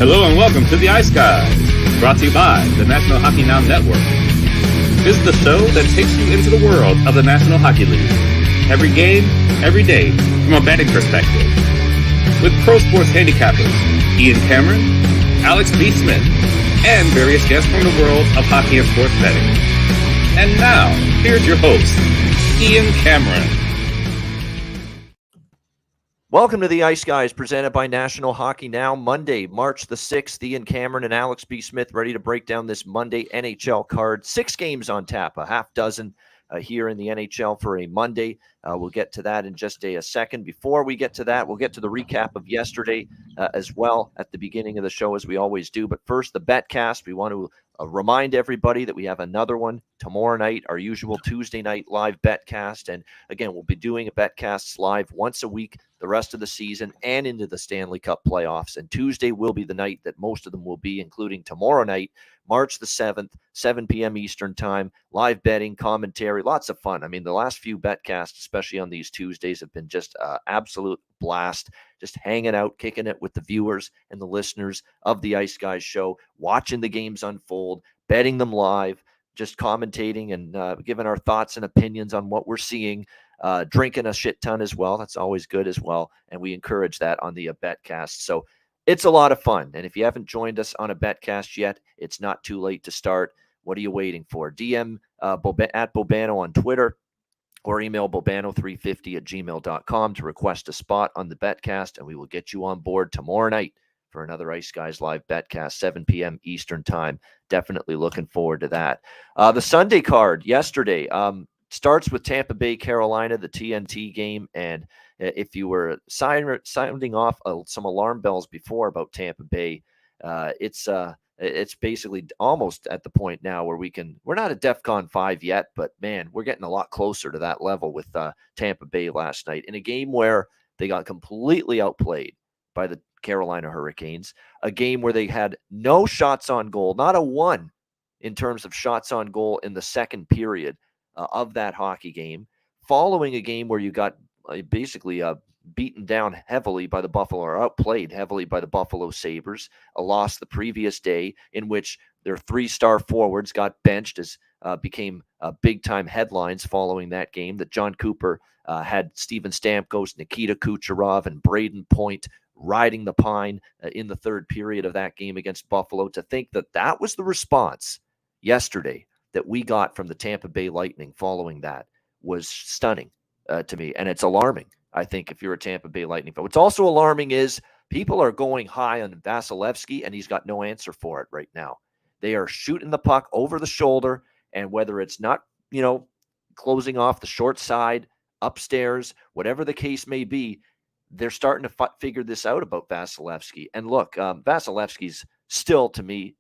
Hello and welcome to the Ice Guys, brought to you by the National Hockey Now Network. This is the show that takes you into the world of the National Hockey League. Every game, every day, from a betting perspective. With pro sports handicappers, Ian Cameron, Alex B. Smith, and various guests from the world of hockey and sports betting. And now, here's your host, Ian Cameron. Welcome to the Ice Guys, presented by National Hockey Now. Monday, March the 6th, Ian Cameron and Alex B. Smith ready to break down this Monday NHL card. 6 games on tap, a half dozen here in the NHL for a Monday. We'll get to that in just a second. Before we get to that, we'll get to the recap of yesterday as well at the beginning of the show, as we always do. But first, the BetCast. We want to remind everybody that we have another one tomorrow night, our usual Tuesday night live BetCast. And again, we'll be doing a BetCast live once a week the rest of the season and into the Stanley Cup playoffs. And Tuesday will be the night that most of them will be, including tomorrow night, March the 7th, 7 p.m. Eastern time, live betting, commentary, lots of fun. I mean, the last few BetCasts, especially on these Tuesdays, have been just absolute blast, just hanging out, kicking it with the viewers and the listeners of the Ice Guys show, watching the games unfold, betting them live, just commentating and giving our thoughts and opinions on what we're seeing, drinking a shit ton as well. That's always good as well. And we encourage that on the BetCast. So it's a lot of fun. And if you haven't joined us on a BetCast yet, it's not too late to start. What are you waiting for? DM at Bobano on Twitter or email bobano350@gmail.com to request a spot on the BetCast, and we will get you on board tomorrow night for another Ice Guys live BetCast, 7 p.m. Eastern time. Definitely looking forward to that. The Sunday card yesterday starts with Tampa Bay, Carolina, the TNT game. And if you were sounding off some alarm bells before about Tampa Bay, it's basically almost at the point now where we're not at DEFCON 5 yet, but man, we're getting a lot closer to that level with Tampa Bay last night in a game where they got completely outplayed by the Carolina Hurricanes, a game where they had no shots on goal, not a one in terms of shots on goal in the second period of that hockey game, following a game where you got basically beaten down heavily by the Buffalo, or outplayed heavily by the Buffalo Sabres, a loss the previous day in which their 3-star forwards got benched, as became big-time headlines following that game, that John Cooper had Steven Stamkos, Nikita Kucherov, and Braden Point riding the pine in the third period of that game against Buffalo. To think that that was the response yesterday that we got from the Tampa Bay Lightning following that was stunning to me, and it's alarming, I think, if you're a Tampa Bay Lightning fan. What's also alarming is people are going high on Vasilevsky, and he's got no answer for it right now. They are shooting the puck over the shoulder, and whether it's not, closing off the short side, upstairs, whatever the case may be, they're starting to figure this out about Vasilevsky. And look, Vasilevsky's still, to me,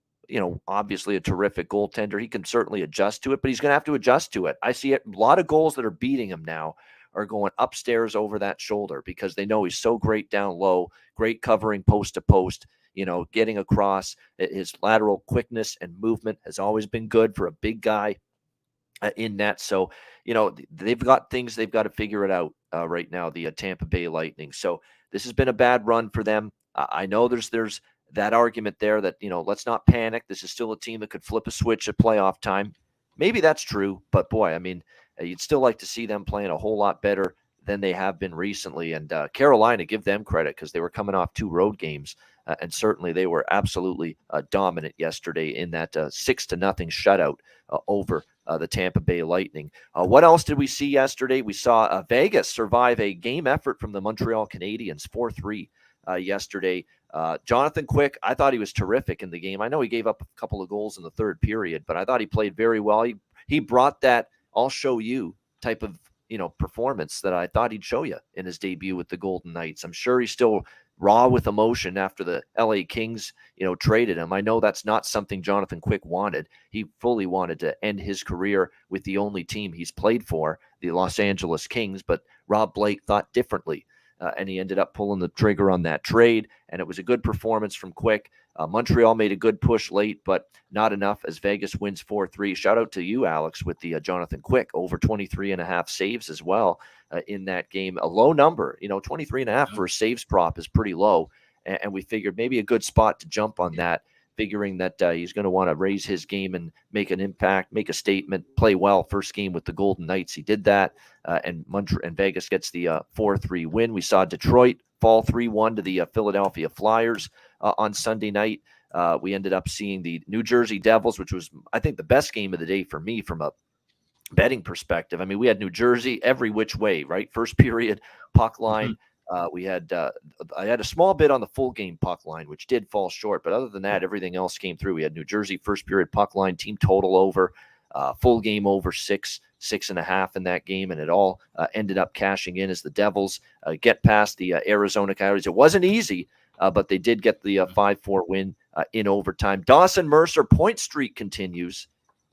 obviously a terrific goaltender. He can certainly adjust to it, but he's going to have to adjust to it. I see a lot of goals that are beating him now are going upstairs over that shoulder because they know he's so great down low, great covering post to post, getting across. His lateral quickness and movement has always been good for a big guy in net. So, they've got things they've got to figure it out right now, the Tampa Bay Lightning. So this has been a bad run for them. I know there's that argument there that, let's not panic. This is still a team that could flip a switch at playoff time. Maybe that's true, but boy, I mean, you'd still like to see them playing a whole lot better than they have been recently. And Carolina, give them credit because they were coming off 2 road games, and certainly they were absolutely dominant yesterday in that 6-0 shutout over the Tampa Bay Lightning. What else did we see yesterday? We saw Vegas survive a game effort from the Montreal Canadiens, 4-3 yesterday. Jonathan Quick, I thought he was terrific in the game. I know he gave up a couple of goals in the third period, but I thought he played very well. He brought that I'll show you type of, performance that I thought he'd show you in his debut with the Golden Knights. I'm sure he's still raw with emotion after the LA Kings, traded him. I know that's not something Jonathan Quick wanted. He fully wanted to end his career with the only team he's played for, the Los Angeles Kings, but Rob Blake thought differently. And he ended up pulling the trigger on that trade, and it was a good performance from Quick. Montreal made a good push late, but not enough as Vegas wins 4-3. Shout out to you, Alex, with the Jonathan Quick, over 23.5 saves as well in that game. A low number, 23.5 for a saves prop is pretty low. and we figured maybe a good spot to jump on that, figuring that he's going to want to raise his game and make an impact, make a statement, play well. First game with the Golden Knights, he did that, and Vegas gets the 4-3 win. We saw Detroit fall 3-1 to the Philadelphia Flyers on Sunday night. We ended up seeing the New Jersey Devils, which was, I think, the best game of the day for me from a betting perspective. I mean, we had New Jersey every which way, right? First period, puck line. I had a small bit on the full game puck line, which did fall short. But other than that, everything else came through. We had New Jersey first period puck line, team total over, full game over 6.5 in that game. And it all ended up cashing in as the Devils get past the Arizona Coyotes. It wasn't easy, but they did get the 5-4 win in overtime. Dawson Mercer point streak continues.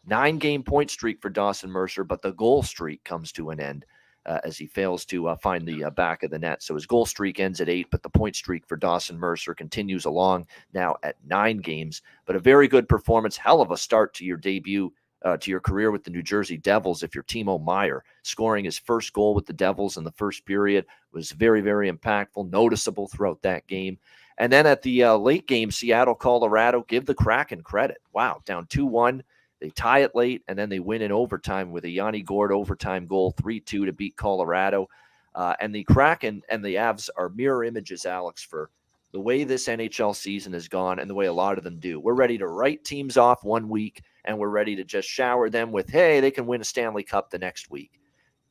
9-game point streak for Dawson Mercer, but the goal streak comes to an end as he fails to find the back of the net. So his goal streak ends at 8, but the point streak for Dawson Mercer continues along now at 9 games. But a very good performance, hell of a start to your debut, to your career with the New Jersey Devils. If you're Timo Meier, scoring his first goal with the Devils in the first period was very, very impactful, noticeable throughout that game. And then at the late game, Seattle, Colorado, give the Kraken credit. Wow, down 2-1. They tie it late, and then they win in overtime with a Yanni Gourde overtime goal, 3-2 to beat Colorado. And the Kraken and the Avs are mirror images, Alex, for the way this NHL season has gone and the way a lot of them do. We're ready to write teams off one week, and we're ready to just shower them with, hey, they can win a Stanley Cup the next week.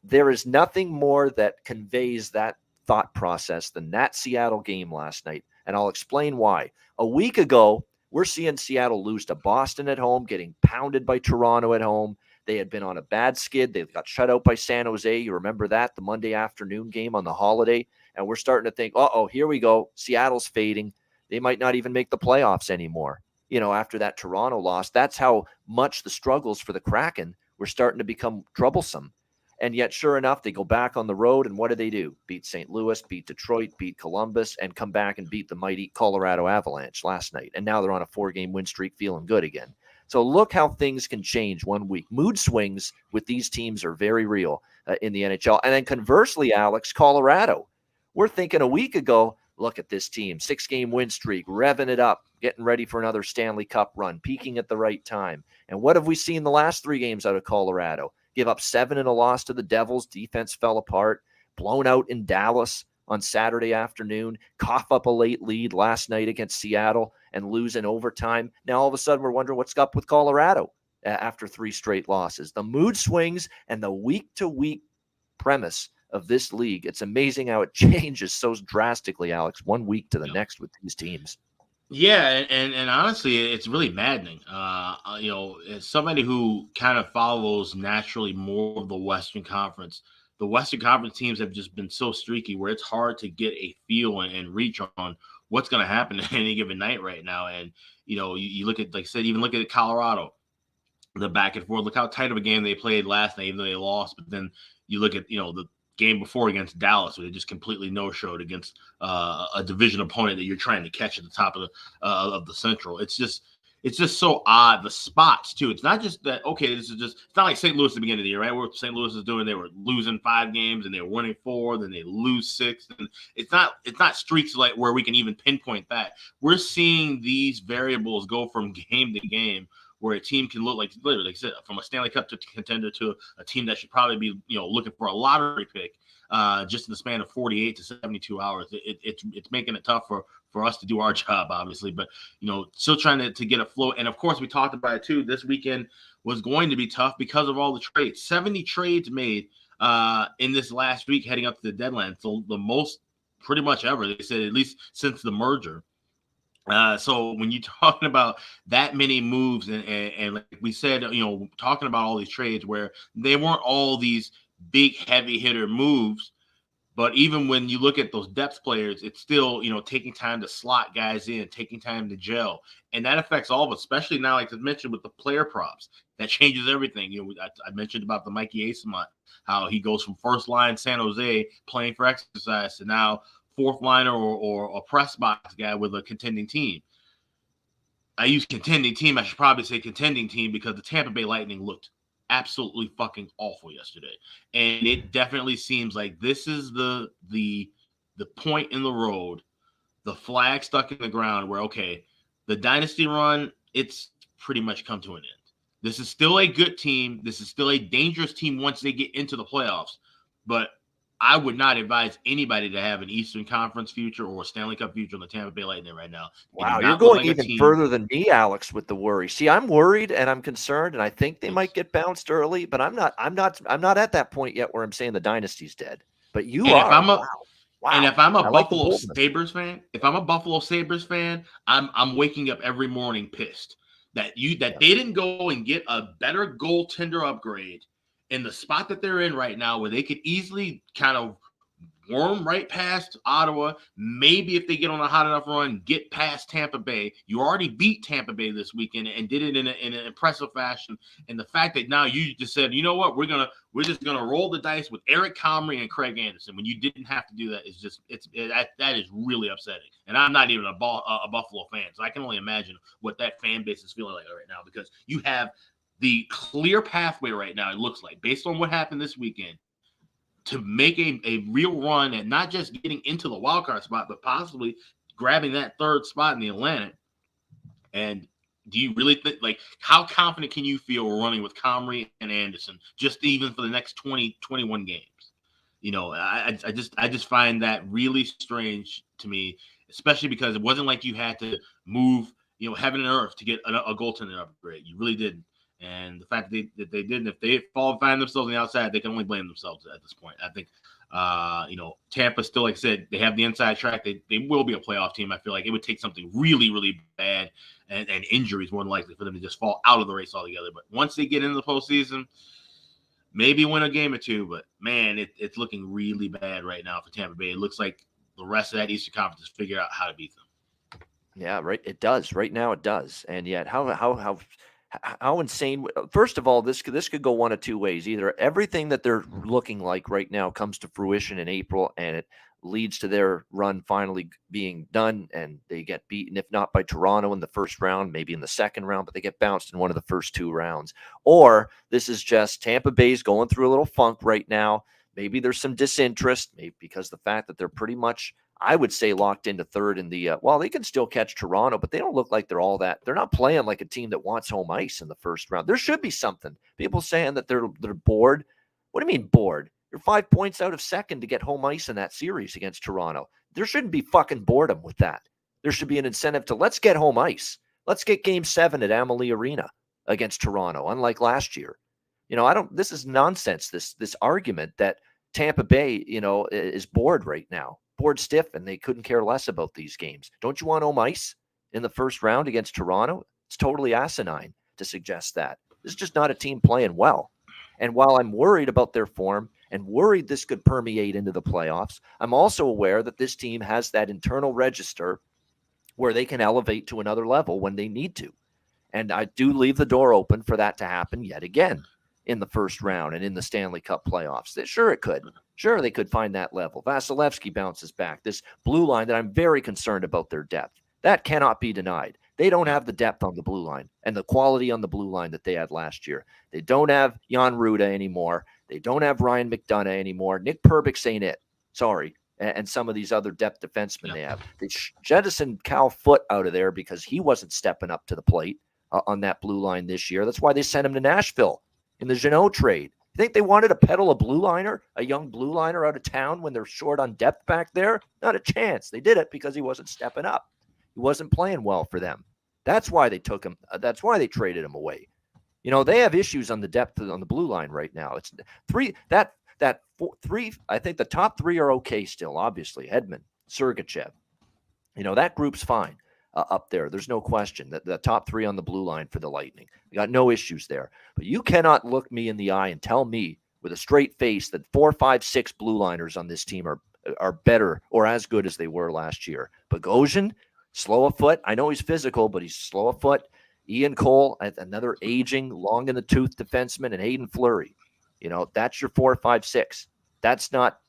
There is nothing more that conveys that thought process than that Seattle game last night, and I'll explain why. A week ago, we're seeing Seattle lose to Boston at home, getting pounded by Toronto at home. They had been on a bad skid. They got shut out by San Jose. You remember that, the Monday afternoon game on the holiday? And we're starting to think, here we go. Seattle's fading. They might not even make the playoffs anymore. After that Toronto loss, that's how much the struggles for the Kraken were starting to become troublesome. And yet, sure enough, they go back on the road, and what do? Beat St. Louis, beat Detroit, beat Columbus, and come back and beat the mighty Colorado Avalanche last night. And now they're on a 4-game win streak, feeling good again. So look how things can change one week. Mood swings with these teams are very real in the NHL. And then conversely, Alex, Colorado. We're thinking a week ago, look at this team, 6-game win streak, revving it up, getting ready for another Stanley Cup run, peaking at the right time. And what have we seen the last 3 games out of Colorado? Give up 7 in a loss to the Devils. Defense fell apart. Blown out in Dallas on Saturday afternoon. Cough up a late lead last night against Seattle and lose in overtime. Now all of a sudden we're wondering what's up with Colorado after 3 straight losses. The mood swings and the week-to-week premise of this league, it's amazing how it changes so drastically, Alex, one week to the next with these teams. Yeah, and honestly, it's really maddening. As somebody who kind of follows naturally more of the Western Conference teams have just been so streaky where it's hard to get a feel and reach on what's going to happen at any given night right now. And, you look at, like I said, even look at Colorado, the back and forth. Look how tight of a game they played last night, even though they lost. But then you look at, the game before against Dallas, where they just completely no-showed against a division opponent that you're trying to catch at the top of the Central. It's just so odd. The spots too. It's not just that. Okay, it's not like St. Louis at the beginning of the year, right? What St. Louis is doing, they were losing 5 games and they were winning 4, then they lose 6, and it's not streaks like where we can even pinpoint that. We're seeing these variables go from game to game, where a team can look like, literally, like I said, from a Stanley Cup to contender to a team that should probably be, looking for a lottery pick, just in the span of 48 to 72 hours. It's making it tough for us to do our job, obviously, but still trying to get a flow. And of course, we talked about it too. This weekend was going to be tough because of all the trades. 70 trades made in this last week heading up to the deadline. So the most pretty much ever, they said, at least since the merger. So when you're talking about that many moves and like we said, talking about all these trades where they weren't all these big heavy hitter moves, but even when you look at those depth players, it's still, taking time to slot guys in, taking time to gel. And that affects all of us, especially now, like I mentioned, with the player props. That changes everything. I mentioned about the Mikey Asamont, how he goes from first line San Jose playing for exercise to now fourth liner or a press box guy with a contending team. I use contending team. I should probably say contending team because the Tampa Bay Lightning looked absolutely fucking awful yesterday. And it definitely seems like this is the point in the road, the flag stuck in the ground where, okay, the dynasty run, it's pretty much come to an end. This is still a good team. This is still a dangerous team once they get into the playoffs. But I would not advise anybody to have an Eastern Conference future or a Stanley Cup future on the Tampa Bay Lightning right now. Wow, you're going even further than me, Alex, with the worry. See, I'm worried and I'm concerned, and I think they might get bounced early, but I'm not at that point yet where I'm saying the dynasty's dead. But you are. Wow. And if I'm a Buffalo Sabres fan, I'm waking up every morning pissed that they didn't go and get a better goaltender upgrade in the spot that they're in right now, where they could easily kind of worm right past Ottawa. Maybe if they get on a hot enough run, get past Tampa Bay. You already beat Tampa Bay this weekend and did it in an impressive fashion. And the fact that now you just said, you know what, we're just gonna roll the dice with Eric Comrie and Craig Anderson when you didn't have to do that is just that is really upsetting. And I'm not even a Buffalo fan, so I can only imagine what that fan base is feeling like right now, because you have the clear pathway right now, it looks like, based on what happened this weekend, to make a real run at not just getting into the wild card spot, but possibly grabbing that third spot in the Atlantic. And do you really think, like, how confident can you feel running with Comrie and Anderson just even for the next 21 games? You know, I just find that really strange to me, especially because it wasn't like you had to move, you know, heaven and earth to get a goaltender upgrade. You really didn't. And the fact that they didn't, if they find themselves on the outside, they can only blame themselves at this point. I think, you know, Tampa still, like I said, they have the inside track. They will be a playoff team. I feel like it would take something really, really bad and injuries more than likely for them to just fall out of the race altogether. But once they get into the postseason, maybe win a game or two. But, man, it's looking really bad right now for Tampa Bay. It looks like the rest of that Eastern Conference has figured out how to beat them. Yeah, right. It does. Right now it does. And yet how insane. First of all, this could go one of two ways. Either everything that they're looking like right now comes to fruition in April and it leads to their run finally being done and they get beaten, if not by Toronto in the first round, maybe in the second round, but they get bounced in one of the first two rounds. Or this is just Tampa Bay's going through a little funk right now. Maybe there's some disinterest, maybe because the fact that they're pretty much, I would say, locked into third in the they can still catch Toronto, but they don't look like they're all that. They're not playing like a team that wants home ice in the first round. There should be something. People saying that they're bored. What do you mean bored? You're 5 points out of second to get home ice in that series against Toronto. There shouldn't be fucking boredom with that. There should be an incentive to let's get home ice. Let's get Game 7 at Amalie Arena against Toronto, unlike last year. You know, this is nonsense. This argument that Tampa Bay, you know, is bored right now. Bored stiff, and they couldn't care less about these games. Don't you want home ice in the first round against Toronto? It's totally asinine to suggest that. This is just not a team playing well. And while I'm worried about their form and worried this could permeate into the playoffs, I'm also aware that this team has that internal register where they can elevate to another level when they need to. And I do leave the door open for that to happen yet again in the first round and in the Stanley Cup playoffs. Sure, it could. Sure, they could find that level. Vasilevsky bounces back. This blue line that I'm very concerned about their depth. That cannot be denied. They don't have the depth on the blue line and the quality on the blue line that they had last year. They don't have Jan Ruda anymore. They don't have Ryan McDonough anymore. Nick Perbix ain't it. Sorry. And some of these other depth defensemen they have. They jettisoned Cal Foote out of there because he wasn't stepping up to the plate on that blue line this year. That's why they sent him to Nashville in the Jeannot trade. You think they wanted to peddle a blue liner, a young blue liner out of town when they're short on depth back there? Not a chance. They did it because he wasn't stepping up. He wasn't playing well for them. That's why they took him. That's why they traded him away. You know, they have issues on the depth on the blue line right now. It's three. I think the top three are okay still. Obviously, Hedman, Sergachev. You know, that group's fine up there. There's no question that the top three on the blue line for the Lightning. We got no issues there. But you cannot look me in the eye and tell me with a straight face that 4, 5, 6 blue liners on this team are better or as good as they were last year. Bogosian, slow of foot. I know he's physical, but he's slow of foot. Ian Cole, another aging, long in the tooth defenseman, and Hayden Fleury. You know, that's your 4, 5, 6. That's not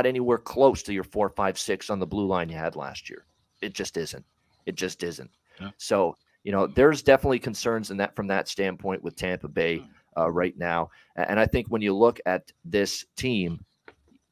anywhere close to your 4, 5, 6 on the blue line you had last year. It just isn't. It just isn't. Yeah. So, you know, there's definitely concerns in that from that standpoint with Tampa Bay right now. And I think when you look at this team,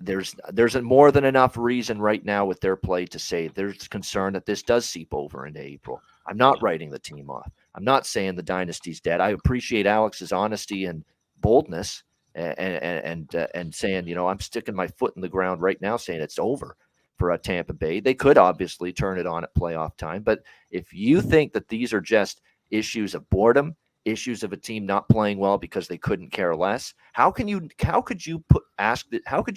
there's more than enough reason right now with their play to say there's concern that this does seep over into April. I'm not writing the team off. I'm not saying the dynasty's dead. I appreciate Alex's honesty and boldness and saying, I'm sticking my foot in the ground right now saying it's over for Tampa Bay. They could obviously turn it on at playoff time, but if you think that these are just issues of boredom, issues of a team not playing well because they couldn't care less, how could you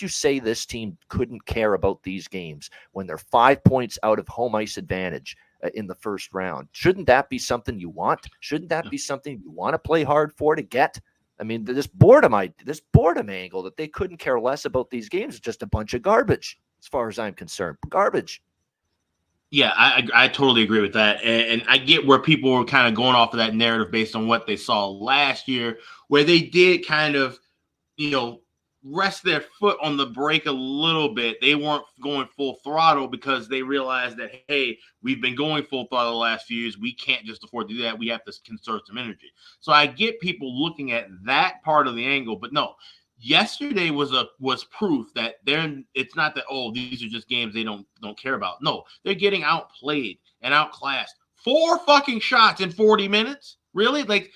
say this team couldn't care about these games when they're 5 points out of home ice advantage in the first round? Shouldn't that be something you want? Shouldn't that be something you want to play hard for to get? I mean, this boredom angle that they couldn't care less about these games is just a bunch of garbage as far as I'm concerned. Garbage. Yeah, I totally agree with that. And I get where people were kind of going off of that narrative based on what they saw last year, where they did kind of, rest their foot on the brake a little bit. They weren't going full throttle because they realized that, hey, we've been going full throttle the last few years. We can't just afford to do that. We have to conserve some energy. So I get people looking at that part of the angle, but no. Yesterday was proof that it's not that, these are just games they don't care about. No, they're getting outplayed and outclassed. 4 fucking shots in 40 minutes? Really? Like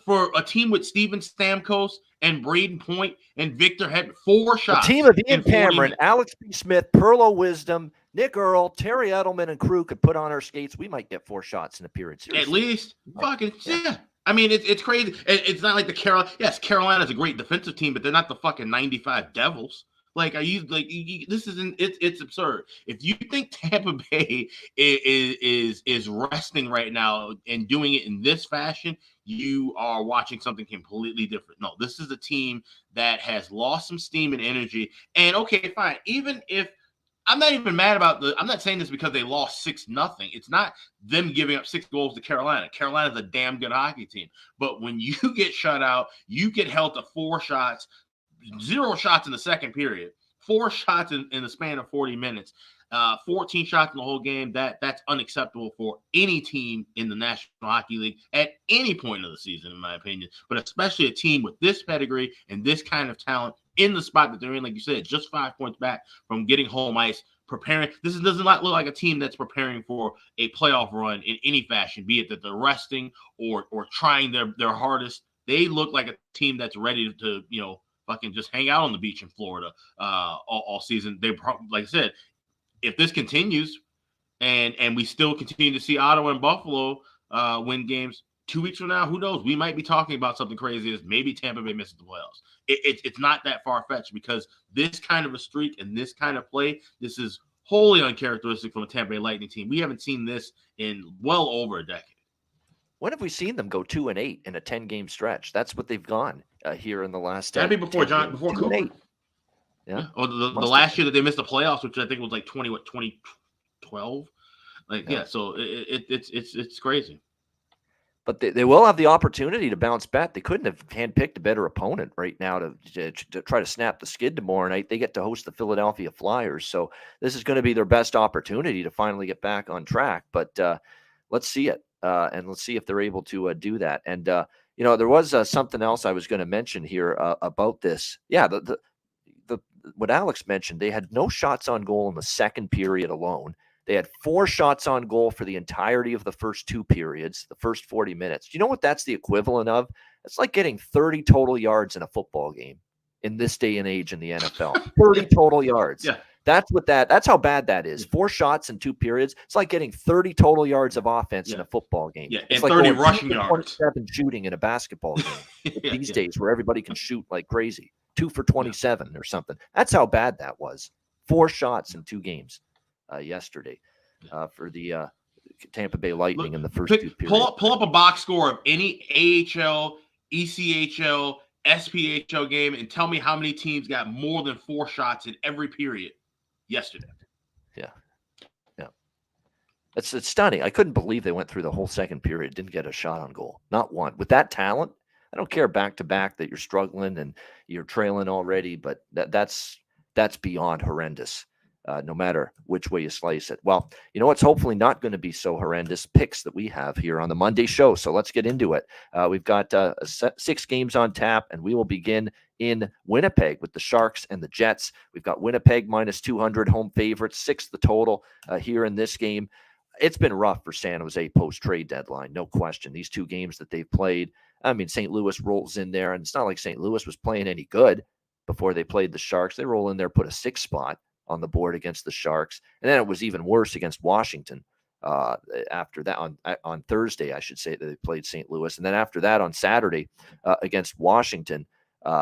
for a team with Steven Stamkos and Braden Point and Victor had 4 shots. A team of Ian Cameron, Alex B. Smith, Perlo Wisdom, Nick Earl, Terry Edelman, and crew could put on our skates. We might get 4 shots in a period. Seriously. At least. Fucking yeah. I mean, it's crazy. It's not like the Carolina. Yes, Carolina's a great defensive team, but they're not the fucking 95 Devils. Like, are you like? This isn't. It's absurd. If you think Tampa Bay is resting right now and doing it in this fashion, you are watching something completely different. No, this is a team that has lost some steam and energy. And okay, fine. Even if I'm not even mad about I'm not saying this because they lost 6-0. It's not them giving up 6 goals to Carolina. Carolina's a damn good hockey team. But when you get shut out, you get held to 4 shots, 0 shots in the second period, 4 shots in the span of 40 minutes, 14 shots in the whole game. That's unacceptable for any team in the National Hockey League at any point of the season, in my opinion. But especially a team with this pedigree and this kind of talent in the spot that they're in, like you said, just 5 points back from getting home ice, preparing. This does not look like a team that's preparing for a playoff run in any fashion, be it that they're resting or trying their hardest. They look like a team that's ready to, fucking just hang out on the beach in Florida all season. They, like I said, if this continues and we still continue to see Ottawa and Buffalo win games 2 weeks from now, who knows? We might be talking about something crazy as maybe Tampa Bay misses the playoffs. It's not that far-fetched because this kind of a streak and this kind of play, this is wholly uncharacteristic from a Tampa Bay Lightning team. We haven't seen this in well over a decade. When have we seen them go 2-8 in a 10-game stretch? That's what they've gone here in the last. That'd be before Cooper. Yeah. Or the last year that they missed the playoffs, which I think was like 2012. So it's crazy. But they will have the opportunity to bounce back. They couldn't have handpicked a better opponent right now to try to snap the skid tomorrow night. They get to host the Philadelphia Flyers. So this is going to be their best opportunity to finally get back on track. But let's see it. And let's see if they're able to do that. And, there was something else I was going to mention here about this. Yeah, what Alex mentioned, they had no shots on goal in the second period alone. They had 4 shots on goal for the entirety of the first 2 periods, the first 40 minutes. Do you know what that's the equivalent of? It's like getting 30 total yards in a football game in this day and age in the NFL. 30 total yards. Yeah. That's how bad that is. 4 shots in 2 periods. It's like getting 30 total yards of offense in a football game. Yeah, it's and like 30 rushing yards. 27 shooting in a basketball game these days where everybody can shoot like crazy. 2 for 27 or something. That's how bad that was. 4 shots in 2 games yesterday for the Tampa Bay Lightning in the first 2 periods. Pull up a box score of any AHL, ECHL, SPHL game and tell me how many teams got more than 4 shots in every period yesterday. Yeah. It's stunning. I couldn't believe they went through the whole second period, didn't get a shot on goal. Not one. With that talent, I don't care back-to-back that you're struggling and you're trailing already, but that's beyond horrendous, no matter which way you slice it. Well, you know what's hopefully not going to be so horrendous? Picks that we have here on the Monday show. So let's get into it. We've got 6 games on tap, and we will begin in Winnipeg with the Sharks and the Jets. We've got Winnipeg minus 200 home favorites, 6 the total here in this game. It's been rough for San Jose post-trade deadline, no question. These 2 games that they've played, I mean, St. Louis rolls in there, and it's not like St. Louis was playing any good before they played the Sharks. They roll in there, put a 6 spot on the board against the Sharks, and then it was even worse against Washington after that on Thursday, I should say, that they played St. Louis. And then after that on Saturday against Washington,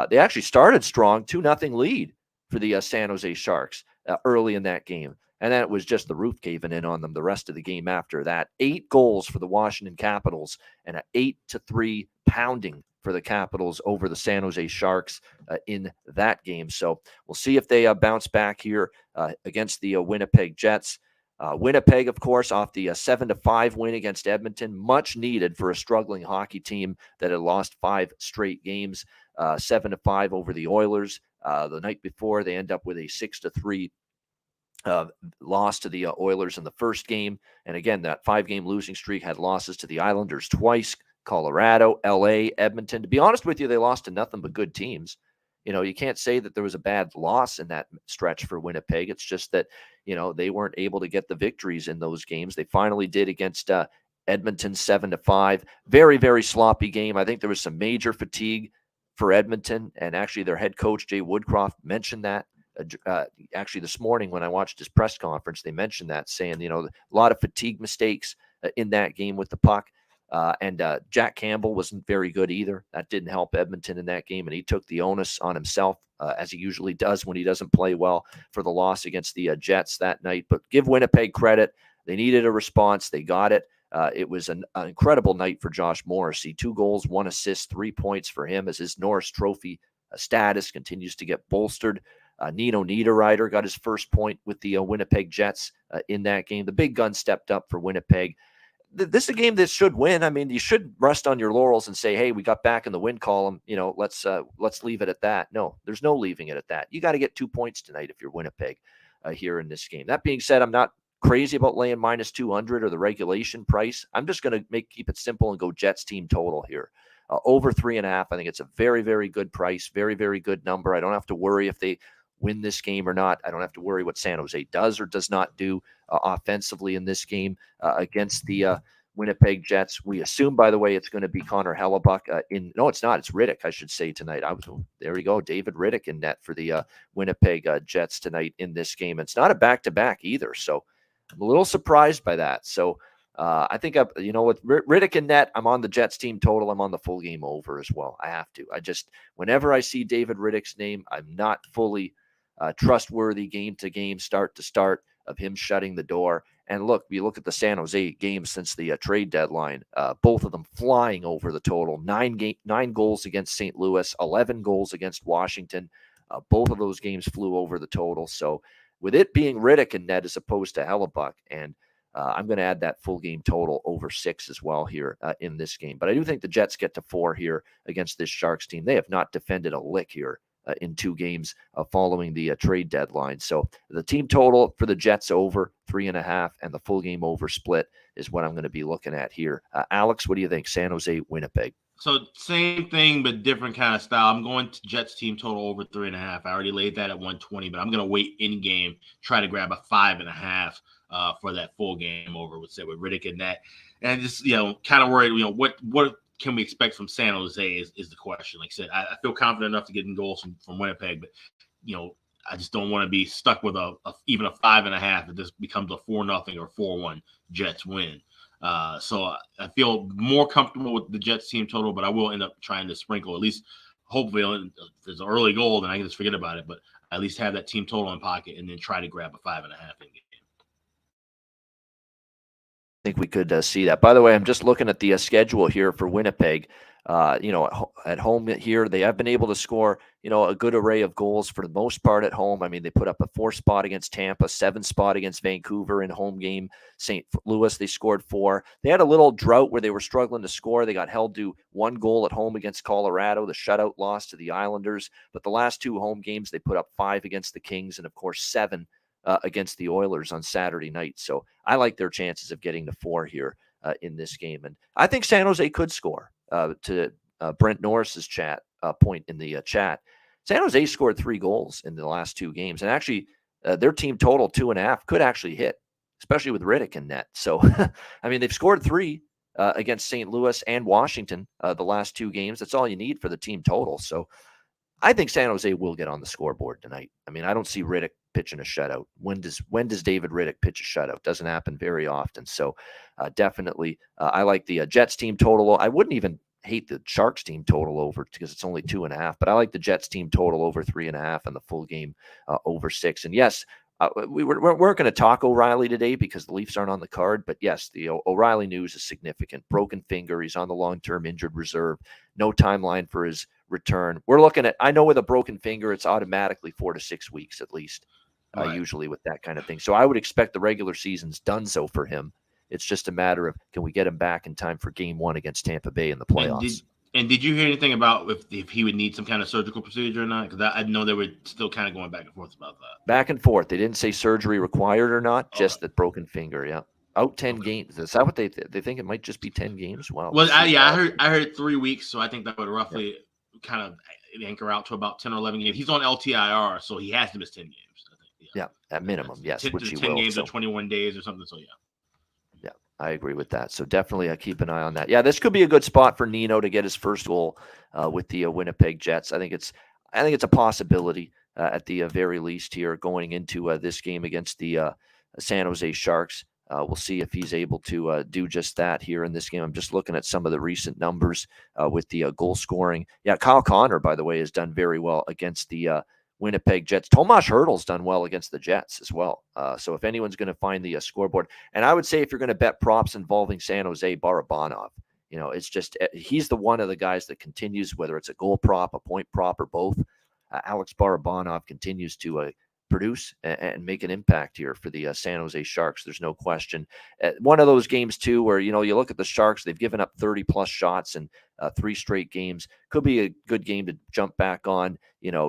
they actually started strong, 2-0 lead for the San Jose Sharks early in that game. And then it was just the roof caving in on them the rest of the game after that. 8 goals for the Washington Capitals and an 8-3 pounding for the Capitals over the San Jose Sharks in that game. So we'll see if they bounce back here against the Winnipeg Jets. Winnipeg, of course, off the 7-5 win against Edmonton, much needed for a struggling hockey team that had lost 5 straight games, 7-5 over the Oilers. The night before, they end up with a 6-3 loss to the Oilers in the first game. And again, that 5-game losing streak had losses to the Islanders twice, Colorado, LA, Edmonton. To be honest with you, they lost to nothing but good teams. You know, you can't say that there was a bad loss in that stretch for Winnipeg. It's just that, you know, they weren't able to get the victories in those games. They finally did against Edmonton 7-5. Very, very sloppy game. I think there was some major fatigue for Edmonton. And actually their head coach, Jay Woodcroft, mentioned that. Actually, this morning when I watched his press conference, they mentioned that, saying, you know, a lot of fatigue mistakes in that game with the puck. And Jack Campbell wasn't very good either. That didn't help Edmonton in that game, and he took the onus on himself, as he usually does when he doesn't play well, for the loss against the Jets that night. But give Winnipeg credit. They needed a response. They got it. It was an incredible night for Josh Morrissey. 2 goals, 1 assist, 3 points for him as his Norris Trophy status continues to get bolstered. Nino Niederreiter got his first point with the Winnipeg Jets in that game. The big gun stepped up for Winnipeg. This is a game that should win. I mean, you should rest on your laurels and say, hey, we got back in the win column. You know, let's leave it at that. No, there's no leaving it at that. You got to get 2 points tonight if you're Winnipeg here in this game. That being said, I'm not crazy about laying minus 200 or the regulation price. I'm just going to keep it simple and go Jets team total here. Over 3.5. I think it's a very, very good price. Very, very good number. I don't have to worry if they win this game or not. I don't have to worry what San Jose does or does not do offensively in this game against the Winnipeg Jets. We assume, by the way, it's going to be Connor Hellebuck no, it's not. It's Riddick, I should say, tonight. There we go. David Riddick in net for the Winnipeg Jets tonight in this game. It's not a back-to-back either, so I'm a little surprised by that. So I think, with Riddick in net, I'm on the Jets team total. I'm on the full game over as well. I have to. Whenever I see David Riddick's name, I'm not fully trustworthy game to game, start to start, of him shutting the door. And look, you look at the San Jose games since the trade deadline, both of them flying over the total. 9 goals against St. Louis, 11 goals against Washington. Both of those games flew over the total. So with it being Riddick in net as opposed to Hellebuck, and I'm going to add that full game total over 6 as well here in this game. But I do think the Jets get to 4 here against this Sharks team. They have not defended a lick here in 2 games following the trade deadline. So the team total for the Jets over 3.5, and the full game over split is what I'm going to be looking at here. Alex, what do you think? San Jose, Winnipeg. So same thing, but different kind of style. I'm going to Jets team total over 3.5. I already laid that at 120, but I'm going to wait in game, try to grab a 5.5 for that full game over with Riddick in net. And just, kind of worried, what can we expect from San Jose is the question. Like I said, I feel confident enough to get in goals from Winnipeg, but, I just don't want to be stuck with even a 5.5 if this becomes a 4-0 or 4-1 Jets win. So I feel more comfortable with the Jets team total, but I will end up trying to sprinkle, at least hopefully if there's an early goal, then I can just forget about it, but at least have that team total in pocket and then try to grab a 5.5 in game. I think we could see that. By the way, I'm just looking at the schedule here for Winnipeg. At home here, they have been able to score, a good array of goals for the most part at home. I mean, they put up a 4 spot against Tampa, 7 spot against Vancouver in home game. St. Louis, they scored 4. They had a little drought where they were struggling to score. They got held to 1 goal at home against Colorado, the shutout loss to the Islanders. But the last 2 home games, they put up 5 against the Kings and, of course, 7 against the Oilers on Saturday night. So I like their chances of getting to 4 here in this game. And I think San Jose could score to Brent Norris's point in the chat. San Jose scored 3 goals in the last 2 games, and actually their team total 2.5 could actually hit, especially with Riddick in net. So, I mean, they've scored 3 against St. Louis and Washington the last 2 games. That's all you need for the team total. So I think San Jose will get on the scoreboard tonight. I mean, I don't see Riddick pitching a shutout. When does David Riddick pitch a shutout? Doesn't happen very often. So definitely, I like the Jets team total. I wouldn't even hate the Sharks team total over because it's only 2.5, but I like the Jets team total over 3.5 and the full game over 6. And yes, we weren't going to talk O'Reilly today because the Leafs aren't on the card. But yes, the O'Reilly news is significant. Broken finger. He's on the long-term injured reserve. No timeline for his return. We're looking at, I know with a broken finger, it's automatically 4 to 6 weeks at least, Right. usually with that kind of thing. So I would expect the regular season's done so for him. It's just a matter of, can we get him back in time for game 1 against Tampa Bay in the playoffs? And did you hear anything about if he would need some kind of surgical procedure or not? Because I know they were still kind of going back and forth about that. Back and forth. They didn't say surgery required or not, just that broken finger. Yeah. Out 10 games. Is that what they think it might just be 10 games? Wow. Well, I heard 3 weeks, so I think that would roughly kind of anchor out to about 10 or 11 games. He's on LTIR, so he has to miss 10 games. I think. Yeah, at minimum, yes. 10 which he 10 will. games or 21 days or something. So yeah. I agree with that. So definitely keep an eye on that. Yeah, this could be a good spot for Nino to get his first goal with the Winnipeg Jets. I think it's a possibility at the very least here going into this game against the San Jose Sharks. We'll see if he's able to do just that here in this game. I'm just looking at some of the recent numbers with the goal scoring. Yeah, Kyle Connor, by the way, has done very well against the Winnipeg Jets. Tomas Hertl's done well against the Jets as well. So if anyone's going to find the scoreboard, and I would say if you're going to bet props involving San Jose, Barabanov, it's just he's the one of the guys that continues, whether it's a goal prop, a point prop, or both. Alex Barabanov continues to produce and make an impact here for the San Jose Sharks. There's no question. One of those games too, where you look at the Sharks, they've given up 30 plus shots in 3 straight games. Could be a good game to jump back on.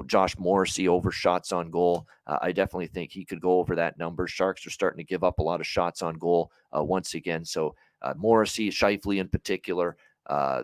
Josh Morrissey over shots on goal. I definitely think he could go over that number. Sharks are starting to give up a lot of shots on goal once again. So Morrissey, Scheifele in particular,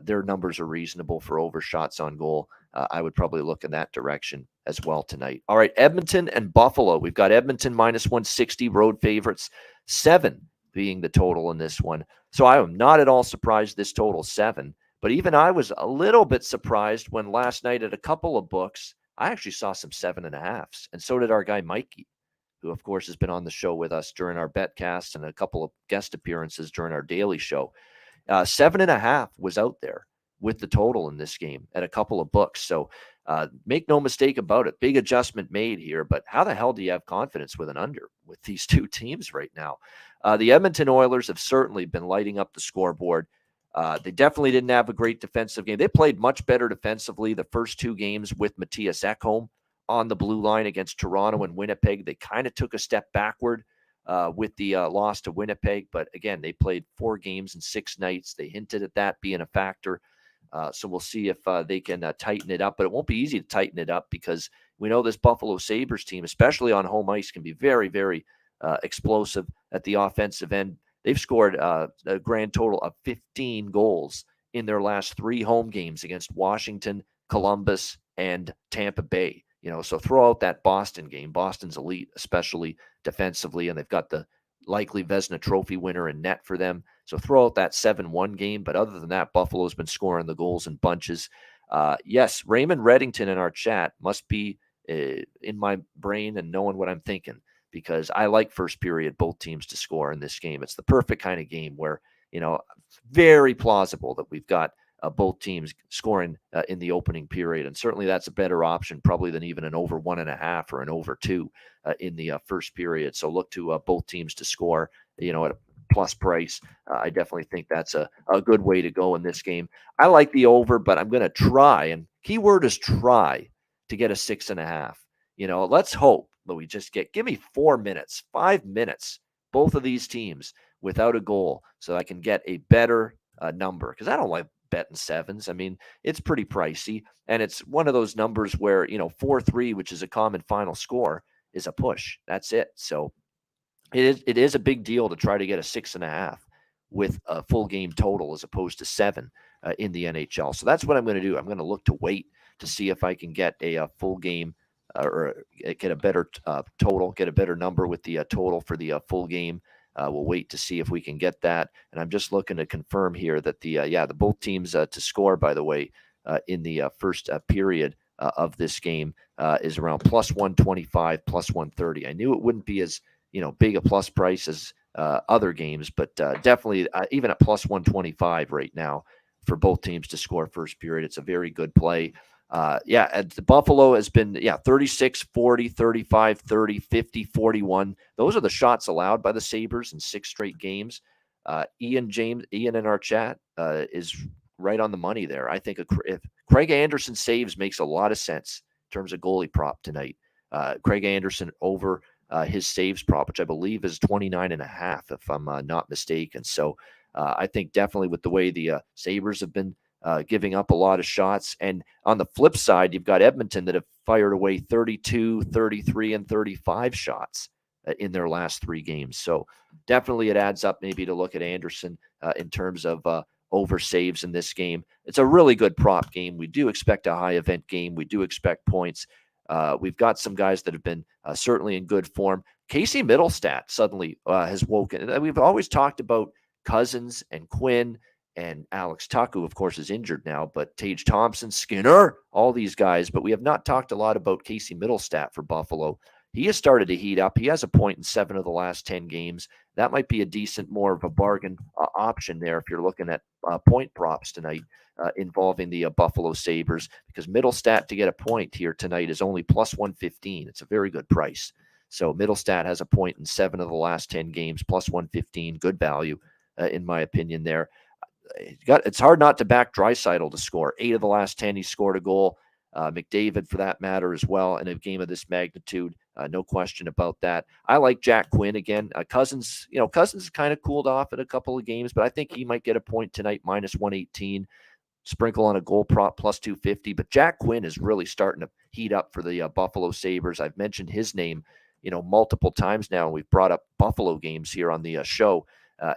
their numbers are reasonable for over shots on goal. I would probably look in that direction as well tonight. All right, Edmonton and Buffalo. We've got Edmonton minus 160 road favorites, 7 being the total in this one. So I am not at all surprised this total 7. But even I was a little bit surprised when last night at a couple of books, I actually saw some 7.5s. And so did our guy Mikey, who of course has been on the show with us during our betcast and a couple of guest appearances during our daily show. 7.5 was out there with the total in this game at a couple of books. So make no mistake about it. Big adjustment made here, but how the hell do you have confidence with an under with these 2 teams right now? The Edmonton Oilers have certainly been lighting up the scoreboard. They definitely didn't have a great defensive game. They played much better defensively the first 2 games with Matthias Ekholm on the blue line against Toronto and Winnipeg. They kind of took a step backward with the loss to Winnipeg. But again, they played 4 games in 6 nights. They hinted at that being a factor. So we'll see if they can tighten it up. But it won't be easy to tighten it up because we know this Buffalo Sabres team, especially on home ice, can be very, very explosive at the offensive end. They've scored a grand total of 15 goals in their last 3 home games against Washington, Columbus, and Tampa Bay. So throw out that Boston game. Boston's elite, especially defensively, and they've got the likely Vezina Trophy winner in net for them. So throw out that 7-1 game. But other than that, Buffalo's been scoring the goals in bunches. Yes, Raymond Reddington in our chat must be in my brain and knowing what I'm thinking, because I like first period both teams to score in this game. It's the perfect kind of game where, very plausible that we've got both teams scoring in the opening period. And certainly that's a better option probably than even an over 1.5 or an over 2 in the first period. So look to both teams to score, at a plus price. I definitely think that's a good way to go in this game. I like the over, but I'm going to try, and keyword is try, to get a 6.5. Let's hope that we just give me 4 minutes, 5 minutes, both of these teams without a goal, so I can get a better number, because I don't like betting 7s. I mean, it's pretty pricey, and it's one of those numbers where 4-3, which is a common final score, is a push. That's it. So it is a big deal to try to get a 6.5 with a full game total as opposed to 7 in the NHL. So that's what I'm going to do. I'm going to look to wait to see if I can get a full game or get a better total, get a better number with the total for the full game. We'll wait to see if we can get that. And I'm just looking to confirm here that the both teams to score, by the way, in the first period of this game is around plus 125, plus 130. I knew it wouldn't be as big a plus price as other games, but definitely even at plus 125 right now for both teams to score first period, it's a very good play. The Buffalo has been 36, 40, 35, 30, 50, 41. Those are the shots allowed by the Sabres in 6 straight games. Ian in our chat is right on the money there. I think if Craig Anderson saves makes a lot of sense in terms of goalie prop tonight. Craig Anderson over his saves prop, which I believe is 29.5, if I'm not mistaken. So I think definitely with the way the Sabres have been giving up a lot of shots. And on the flip side, you've got Edmonton that have fired away 32, 33, and 35 shots in their last 3 games. So definitely it adds up maybe to look at Anderson in terms of over saves in this game. It's a really good prop game. We do expect a high event game. We do expect points. We've got some guys that have been certainly in good form. Casey Middlestat suddenly has woken. We've always talked about Cousins and Quinn and Alex Tuck, who of course is injured now, but Tage Thompson, Skinner, all these guys. But we have not talked a lot about Casey Middlestat for Buffalo. He has started to heat up. He has a point in 7 of the last 10 games. That might be a decent, more of a bargain option there if you're looking at point props tonight involving the Buffalo Sabres, because Middlestat to get a point here tonight is only plus 115. It's a very good price. So Middlestat has a point in 7 of the last 10 games, plus 115. Good value, in my opinion there. It's hard not to back Draisaitl to score. 8 of the last 10, he scored a goal. McDavid, for that matter, as well, in a game of this magnitude. No question about that. I like Jack Quinn again. Cousins kind of cooled off in a couple of games, but I think he might get a point tonight, minus 118. Sprinkle on a goal prop, plus 250. But Jack Quinn is really starting to heat up for the Buffalo Sabres. I've mentioned his name, multiple times now. We've brought up Buffalo games here on the show.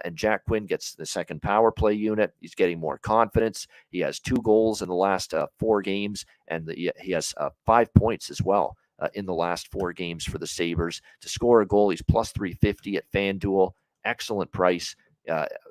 And Jack Quinn gets the second power play unit. He's getting more confidence. He has 2 goals in the last 4 games, and he has 5 points as well in the last 4 games for the Sabres. To score a goal, he's plus 350 at FanDuel. Excellent price.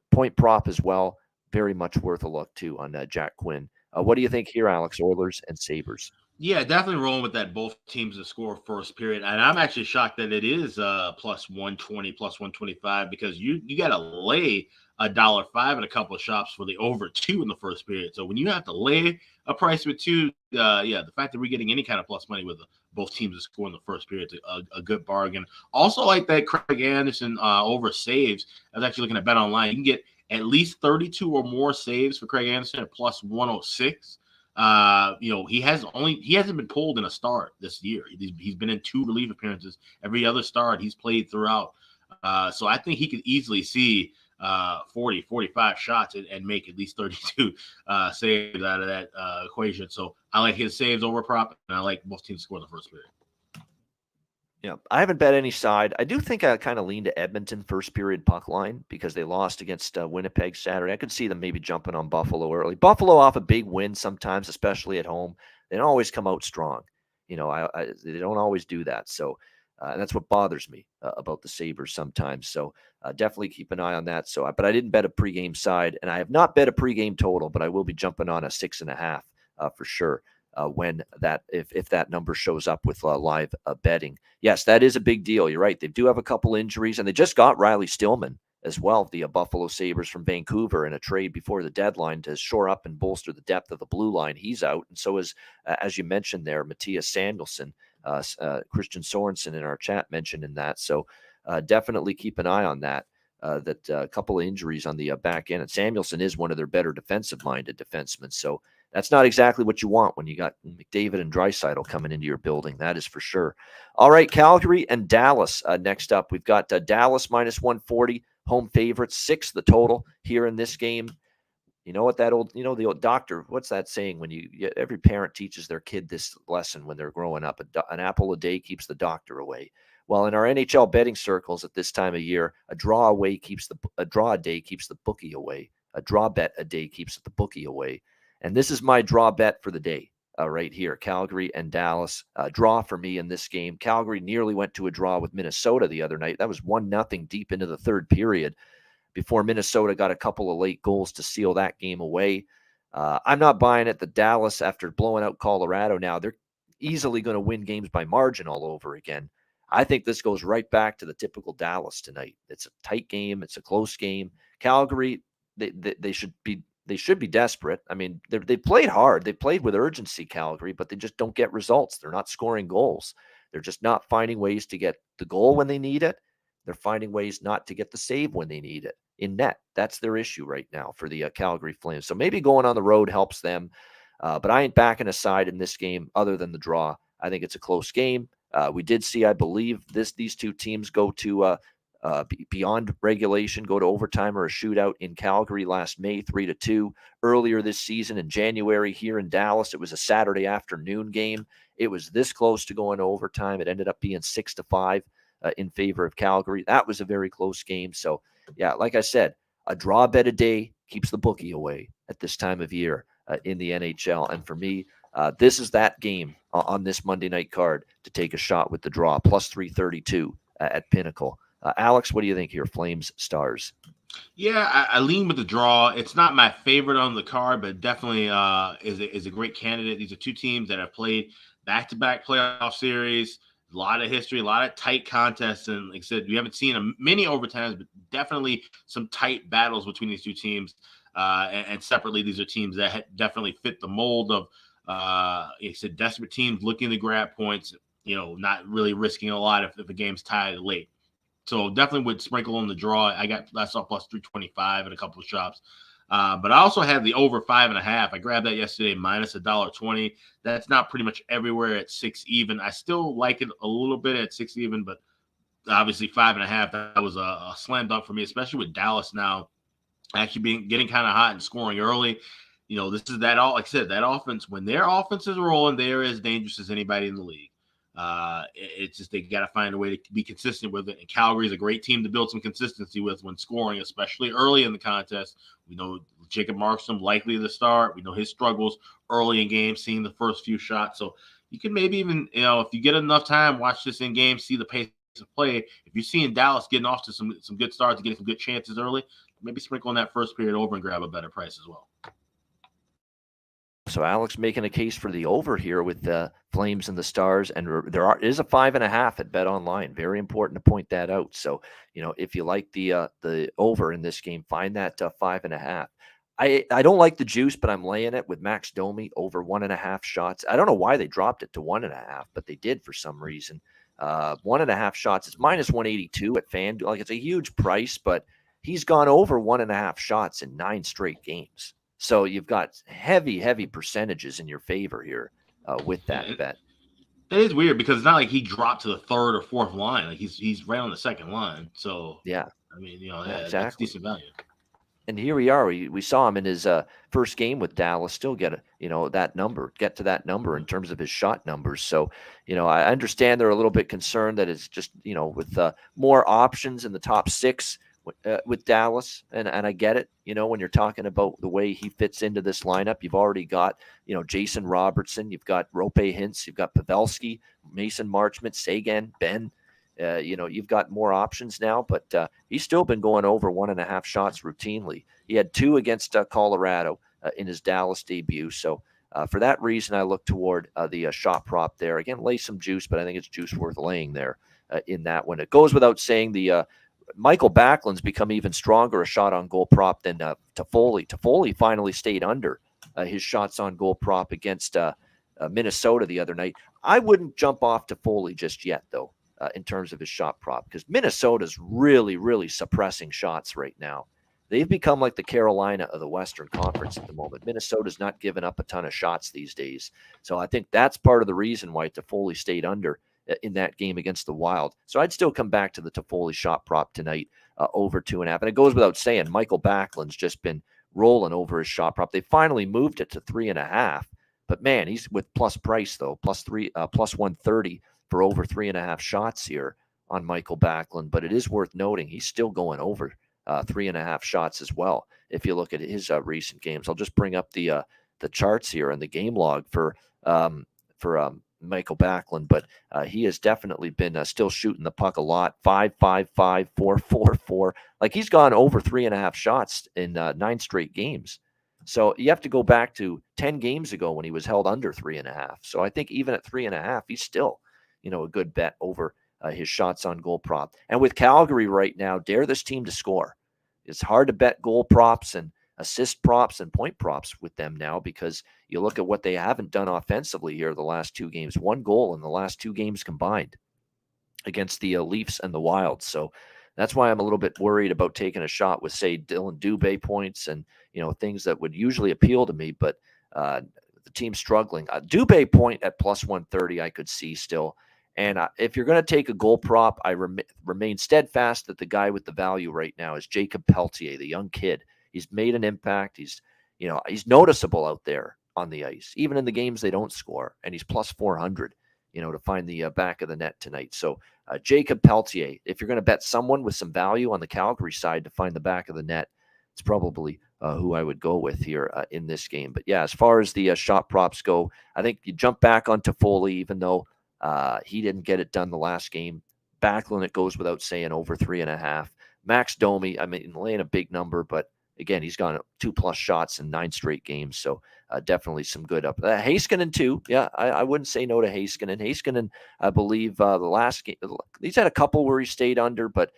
Point prop as well. Very much worth a look, too, on Jack Quinn. What do you think here, Alex? Oilers and Sabres? Yeah, definitely rolling with that. Both teams to score first period. And I'm actually shocked that it is plus 120, plus 125, because you got to lay $1.05 at a couple of shops for the over 2 in the first period. So when you have to lay a price with 2, the fact that we're getting any kind of plus money with both teams to score in the first period is a good bargain. Also, like that Craig Anderson over saves. I was actually looking at Bet Online. You can get at least 32 or more saves for Craig Anderson at plus 106. He hasn't been pulled in a start this year. He's been in 2 relief appearances. Every other start he's played throughout. So I think he could easily see 40, 45 shots and make at least 32 saves out of that equation. So I like his saves over prop, and I like both teams to score in the first period. Yeah, I haven't bet any side. I do think I kind of lean to Edmonton first period puck line because they lost against Winnipeg Saturday. I could see them maybe jumping on Buffalo early. Buffalo off a big win sometimes, especially at home. They don't always come out strong. They don't always do that. So that's what bothers me about the Sabres sometimes. So definitely keep an eye on that. But I didn't bet a pregame side, and I have not bet a pregame total, but I will be jumping on a 6.5 for sure. If that number shows up with live betting. Yes, that is a big deal. You're right. They do have a couple injuries, and they just got Riley Stillman as well, the Buffalo Sabres from Vancouver, in a trade before the deadline to shore up and bolster the depth of the blue line. He's out, and so is, as you mentioned there, Matthias Samuelsson, Christian Sorensen in our chat mentioned in that. So definitely keep an eye on that. That a couple of injuries on the back end, and Samuelsson is one of their better defensive-minded defensemen. So that's not exactly what you want when you got McDavid and Draisaitl coming into your building. That is for sure. All right, Calgary and Dallas next up. We've got Dallas minus 140, home favorites, 6 the total here in this game. You know what the old doctor, what's that saying when every parent teaches their kid this lesson when they're growing up? An apple a day keeps the doctor away. Well, in our NHL betting circles at this time of year, a draw a day keeps the bookie away. A draw bet a day keeps the bookie away. And this is my draw bet for the day right here. Calgary and Dallas. Draw for me in this game. Calgary nearly went to a draw with Minnesota the other night. That was 1-0 deep into the third period before Minnesota got a couple of late goals to seal that game away. I'm not buying it. The Dallas, after blowing out Colorado now, they're easily going to win games by margin all over again. I think this goes right back to the typical Dallas tonight. It's a tight game. It's a close game. Calgary, they should be desperate. I mean, they played hard. They played with urgency, Calgary, but they just don't get results. They're not scoring goals. They're just not finding ways to get the goal when they need it. They're finding ways not to get the save when they need it in net. That's their issue right now for the Calgary Flames. So maybe going on the road helps them. But I ain't backing a side in this game other than the draw. I think it's a close game. We did see, I believe, these two teams go to beyond regulation, go to overtime or a shootout in Calgary last May, 3-2. Earlier this season in January here in Dallas, it was a Saturday afternoon game. It was this close to going to overtime. It ended up being 6-5 in favor of Calgary. That was a very close game. So, yeah, like I said, a draw bet a day keeps the bookie away at this time of year in the NHL. And for me, this is that game on this Monday night card to take a shot with the draw, plus 332 at Pinnacle. Alex, what do you think here? Flames, Stars. Yeah, I lean with the draw. It's not my favorite on the card, but definitely is a great candidate. These are two teams that have played back-to-back playoff series, a lot of history, a lot of tight contests. And like I said, we haven't seen many overtimes, but definitely some tight battles between these two teams. And separately, these are teams that definitely fit the mold of, like I said, desperate teams looking to grab points, not really risking a lot if the game's tied late. So definitely would sprinkle on the draw. I saw plus 325 in a couple of shops. But I also have the over 5.5. I grabbed that yesterday, minus $1.20. That's not pretty much everywhere at 6 even. I still like it a little bit at 6 even, but obviously 5.5, that was a slam dunk for me, especially with Dallas now actually getting kind of hot and scoring early. This is that all, like I said, that offense, when their offense is rolling, they're as dangerous as anybody in the league. It's just they got to find a way to be consistent with it. And Calgary is a great team to build some consistency with when scoring, especially early in the contest. We know Jacob Markstrom likely to start. We know his struggles early in games, seeing the first few shots. So you can maybe even, if you get enough time, watch this in game, see the pace of play. If you're seeing Dallas getting off to some good starts, getting some good chances early, maybe sprinkle on that first period over and grab a better price as well. So Alex making a case for the over here with the Flames and the Stars, and there is a 5.5 at Bet Online. Very important to point that out. So if you like the over in this game, find that 5.5. I don't like the juice, but I'm laying it with Max Domi over 1.5 shots. I don't know why they dropped it to 1.5, but they did for some reason. 1.5 shots. It's minus 182 at FanDuel. Like, it's a huge price, but he's gone over 1.5 shots in 9 straight games. So you've got heavy percentages in your favor here with that bet. It is weird because it's not like he dropped to the third or fourth line. Like he's right on the second line. So yeah, I mean, exactly. That's decent value. And here we are. We saw him in his first game with Dallas still get to that number in terms of his shot numbers. So I understand they're a little bit concerned that it's just with more options in the top 6. With Dallas, and I get it, when you're talking about the way he fits into this lineup, you've already got, Jason Robertson, you've got Rope Hintz, you've got Pavelski, Mason Marchment, Sagan, Ben, you've got more options now, but he's still been going over 1.5 shots routinely. He had 2 against Colorado in his Dallas debut. So for that reason, I look toward the shot prop there. Again, lay some juice, but I think it's juice worth laying there in that one. It goes without saying the Michael Backlund's become even stronger a shot on goal prop than Toffoli. Toffoli finally stayed under his shots on goal prop against Minnesota the other night. I wouldn't jump off Toffoli just yet, though, in terms of his shot prop, because Minnesota's really suppressing shots right now. They've become like the Carolina of the Western Conference at the moment. Minnesota's not giving up a ton of shots these days. So I think that's part of the reason why Toffoli stayed under in that game against the Wild. So I'd still come back to the Toffoli shot prop tonight over 2.5. And it goes without saying, Michael Backlund's just been rolling over his shot prop. They finally moved it to 3.5, but man, he's with plus price though, plus 130 for over 3.5 shots here. on Michael Backlund, but it is worth noting he's still going over 3.5 shots as well. If you look at his recent games, I'll just bring up the charts here and the game log for Michael Backlund, but he has definitely been still shooting the puck a lot. 5-5-5, 4-4-4. Like he's gone over 3.5 shots in 9 straight games. So you have to go back to 10 games ago when he was held under 3.5. So I think even at 3.5, he's still, a good bet over his shots on goal prop. And with Calgary right now, dare this team to score. It's hard to bet goal props and assist props and point props with them now because you look at what they haven't done offensively here the last 2 games. 1 goal in the last 2 games combined against the Leafs and the Wild. So that's why I'm a little bit worried about taking a shot with, say, Dylan Dubé points and, things that would usually appeal to me, but the team's struggling. Dubé point at plus 130 I could see still. And if you're going to take a goal prop, I remain steadfast that the guy with the value right now is Jacob Peltier, the young kid. He's made an impact. He's noticeable out there on the ice, even in the games they don't score. And he's plus 400, to find the back of the net tonight. So Jacob Peltier, if you're going to bet someone with some value on the Calgary side to find the back of the net, it's probably who I would go with here in this game. But yeah, as far as the shot props go, I think you jump back on Toffoli, even though he didn't get it done the last game. Backlund, it goes without saying, over 3.5. Max Domi, laying a big number, but again, he's gone 2+ shots in 9 straight games. So definitely some good up. Heiskanen too. Yeah, I wouldn't say no to Heiskanen. Heiskanen, I believe the last game, he's had a couple where he stayed under, but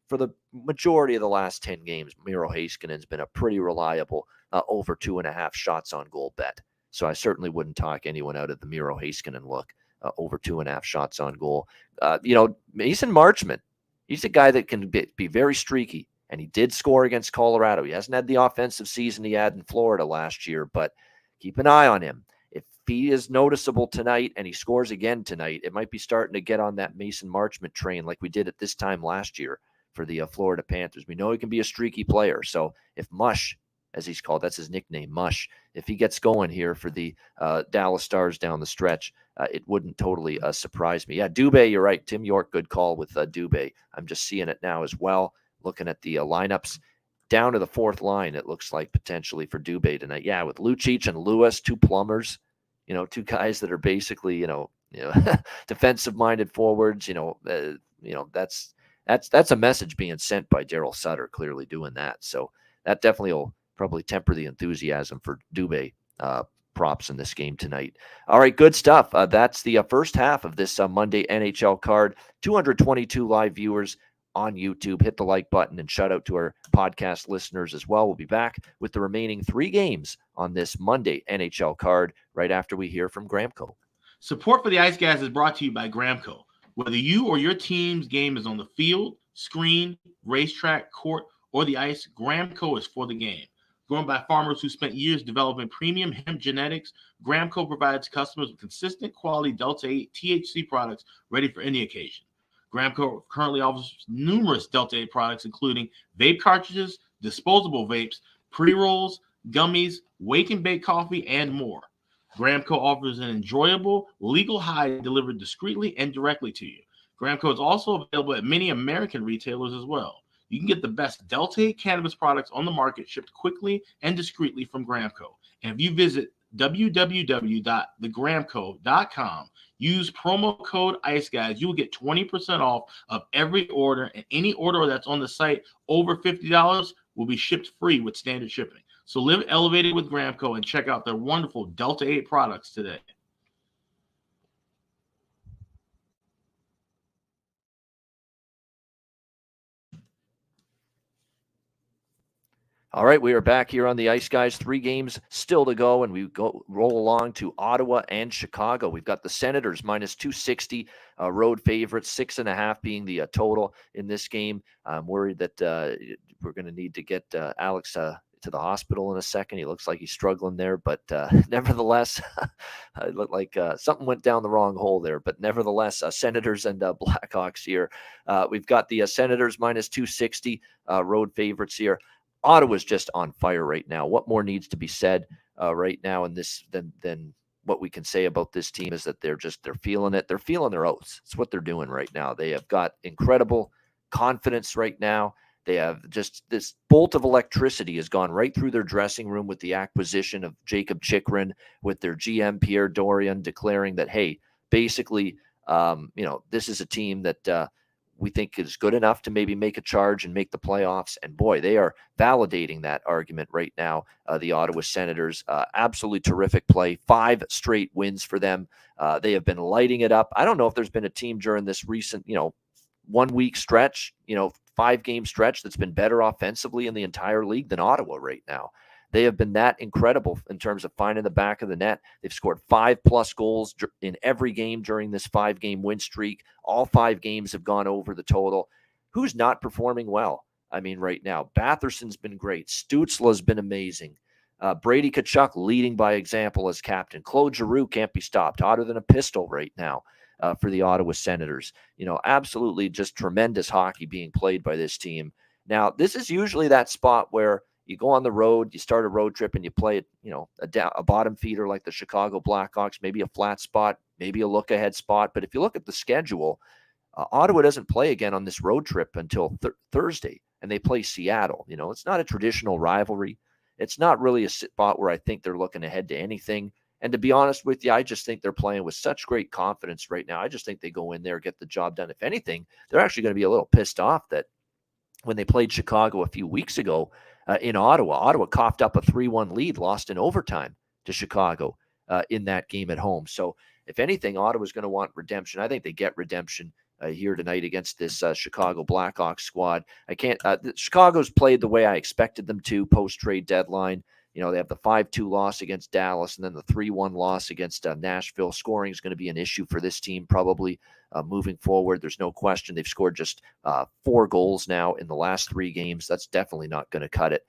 for the majority of the last 10 games, Miro Heiskanen's been a pretty reliable over 2.5 shots on goal bet. So I certainly wouldn't talk anyone out of the Miro Heiskanen look. Over 2.5 shots on goal. Mason Marchment, he's a guy that can be very streaky, and he did score against Colorado. He hasn't had the offensive season he had in Florida last year, but keep an eye on him. If he is noticeable tonight and he scores again tonight, it might be starting to get on that Mason Marchment train like we did at this time last year for the Florida Panthers. We know he can be a streaky player. So if Mush, as he's called, that's his nickname, Mush, if he gets going here for the Dallas Stars down the stretch, it wouldn't totally surprise me. Yeah, Dubé, you're right. Tim York, good call with Dubé. I'm just seeing it now as well. Looking at the lineups down to the 4th line, it looks like potentially for Dubé tonight. Yeah, with Lucic and Lewis, 2 plumbers, 2 guys that are basically, defensive-minded forwards. That's a message being sent by Daryl Sutter, clearly doing that. So that definitely will probably temper the enthusiasm for Dubé props in this game tonight. All right, good stuff. That's the first half of this Monday NHL card. 222 live viewers on YouTube. Hit the like button and shout out to our podcast listeners as well. We'll be back with the remaining 3 games on this Monday NHL card right after we hear from Gramco. Support for the Ice Guys is brought to you by Gramco. Whether you or your team's game is on the field, screen, racetrack, court, or the ice, Gramco is for the game. Grown by farmers who spent years developing premium hemp genetics, Gramco provides customers with consistent quality Delta 8 THC products ready for any occasion. Gramco currently offers numerous Delta 8 products, including vape cartridges, disposable vapes, pre-rolls, gummies, wake and bake coffee, and more. Gramco offers an enjoyable, legal high delivered discreetly and directly to you. Gramco is also available at many American retailers as well. You can get the best Delta 8 cannabis products on the market shipped quickly and discreetly from Gramco. And if you visit www.thegramco.com, use promo code IceGuys, you will get 20% off of every order, and any order that's on the site over $50 will be shipped free with standard shipping. So live elevated with Gramco and check out their wonderful Delta 8 products today. All right, we are back here on the Ice Guys. 3 games still to go, and we roll along to Ottawa and Chicago. We've got the Senators minus 260, road favorites, 6.5 being the total in this game. I'm worried that we're going to need to get Alex to the hospital in a second. He looks like he's struggling there, but nevertheless, it looked like something went down the wrong hole there. But nevertheless, Senators and Blackhawks here. We've got the Senators minus 260, road favorites here. Ottawa's just on fire right now. What more needs to be said right now in this than what we can say about this team is that they're feeling it. They're feeling their oats. It's what they're doing right now. They have got incredible confidence right now. They have just this bolt of electricity has gone right through their dressing room with the acquisition of Jacob Chychrun, with their GM Pierre Dorion declaring that, hey, basically, this is a team that we think is good enough to maybe make a charge and make the playoffs. And boy, they are validating that argument right now. The Ottawa Senators, absolutely terrific play, 5 straight wins for them. They have been lighting it up. I don't know if there's been a team during this recent, 1 week stretch, 5-game stretch that's been better offensively in the entire league than Ottawa right now. They have been that incredible in terms of finding the back of the net. They've scored 5+ goals in every game during this 5-game win streak. All 5 games have gone over the total. Who's not performing well? I mean, right now, Batherson's been great. Stützle's been amazing. Brady Tkachuk leading by example as captain. Claude Giroux can't be stopped, hotter than a pistol right now for the Ottawa Senators. Absolutely just tremendous hockey being played by this team. Now, this is usually that spot where you go on the road, you start a road trip, and you play a bottom feeder like the Chicago Blackhawks, maybe a flat spot, maybe a look-ahead spot. But if you look at the schedule, Ottawa doesn't play again on this road trip until Thursday, and they play Seattle. It's not a traditional rivalry. It's not really a spot where I think they're looking ahead to anything. And to be honest with you, I just think they're playing with such great confidence right now. I just think they go in there, get the job done. If anything, they're actually going to be a little pissed off that when they played Chicago a few weeks ago, in Ottawa coughed up a 3-1 lead, lost in overtime to Chicago in that game at home. So if anything, Ottawa's going to want redemption. I think they get redemption here tonight against this Chicago Blackhawks squad. Chicago's played the way I expected them to post-trade deadline. They have the 5-2 loss against Dallas and then the 3-1 loss against Nashville. Scoring is going to be an issue for this team probably moving forward. There's no question. They've scored just 4 goals now in the last 3 games. That's definitely not going to cut it.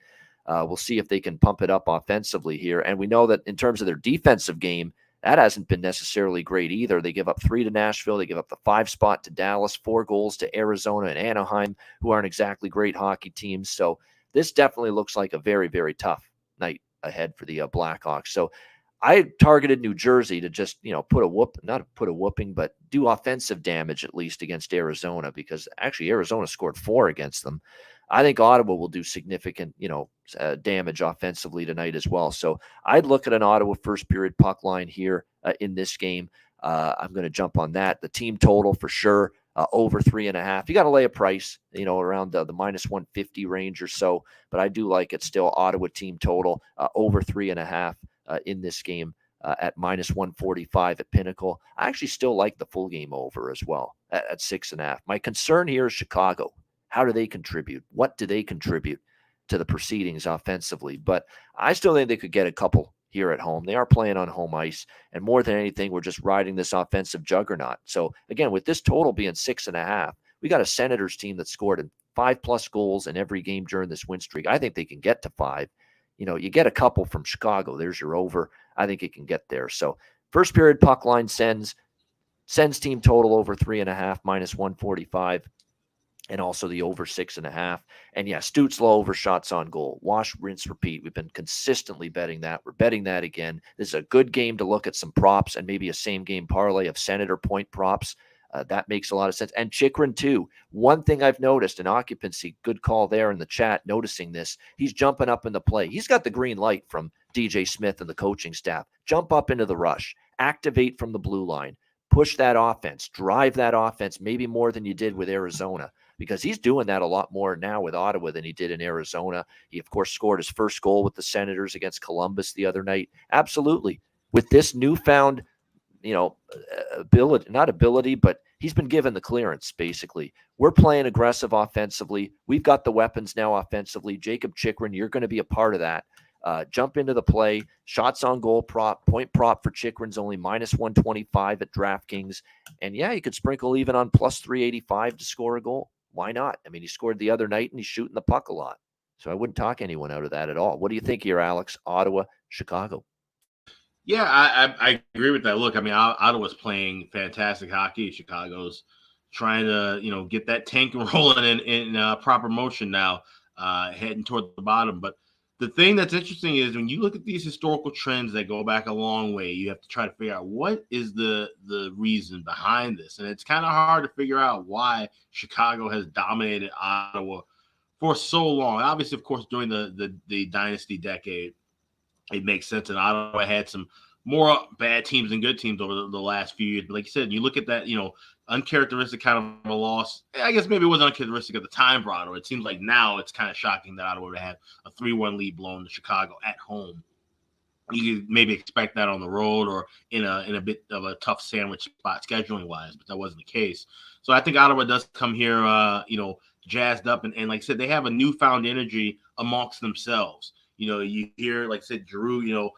We'll see if they can pump it up offensively here. And we know that in terms of their defensive game, that hasn't been necessarily great either. They give up 3 to Nashville. They give up the 5 spot to Dallas, 4 goals to Arizona and Anaheim, who aren't exactly great hockey teams. So this definitely looks like a very, very tough night ahead for the Blackhawks. So I targeted New Jersey to just, not put a whooping, but do offensive damage at least against Arizona, because actually Arizona scored 4 against them. I think Ottawa will do significant, damage offensively tonight as well. So I'd look at an Ottawa first period puck line here in this game. I'm going to jump on that. The team total for sure. Over 3.5. You got to lay a price, around the -150 range or so. But I do like it still. Ottawa team total over 3.5 in this game at -145 at Pinnacle. I actually still like the full game over as well at 6.5. My concern here is Chicago. How do they contribute? What do they contribute to the proceedings offensively? But I still think they could get a couple here at home. They are playing on home ice, and more than anything, we're just riding this offensive juggernaut. So again, with this total being 6.5, we got a Senators team that scored in 5+ goals in every game during this win streak. I think they can get to 5. You get a couple from Chicago. There's your over. I think it can get there. So first period puck line Sens team total over 3.5 -145. And also the over 6.5. And yeah, Stützle over shots on goal. Wash, rinse, repeat. We've been consistently betting that. We're betting that again. This is a good game to look at some props and maybe a same game parlay of Senator point props. That makes a lot of sense. And Chychrun too. One thing I've noticed in occupancy, good call there in the chat, noticing this, he's jumping up in the play. He's got the green light from DJ Smith and the coaching staff. Jump up into the rush. Activate from the blue line. Push that offense. Drive that offense maybe more than you did with Arizona, because he's doing that a lot more now with Ottawa than he did in Arizona. He, of course, scored his first goal with the Senators against Columbus the other night. Absolutely. With this newfound, ability, but he's been given the clearance, basically. We're playing aggressive offensively. We've got the weapons now offensively. Jacob Chychrun, you're going to be a part of that. Jump into the play. Shots on goal prop. Point prop for Chychrun's only -125 at DraftKings. And yeah, you could sprinkle even on +385 to score a goal. Why not? I mean, he scored the other night and he's shooting the puck a lot. So I wouldn't talk anyone out of that at all. What do you think here, Alex? Ottawa, Chicago. Yeah, I agree with that. Look, I mean, Ottawa's playing fantastic hockey. Chicago's trying to, get that tank rolling in proper motion now, heading toward the bottom. But the thing that's interesting is when you look at these historical trends that go back a long way, you have to try to figure out what is the reason behind this. And it's kind of hard to figure out why Chicago has dominated Ottawa for so long. Obviously, of course, during the Dynasty decade, it makes sense that Ottawa had some more bad teams than good teams over the last few years. But like you said, you look at that, uncharacteristic kind of a loss. I guess maybe it wasn't uncharacteristic at the time for Ottawa. It seems like now it's kind of shocking that Ottawa would have a 3-1 lead blown to Chicago at home. You could maybe expect that on the road or in a bit of a tough sandwich spot scheduling wise, but that wasn't the case. So I think Ottawa does come here, jazzed up, and like I said, they have a newfound energy amongst themselves. You hear, like I said, Giroux,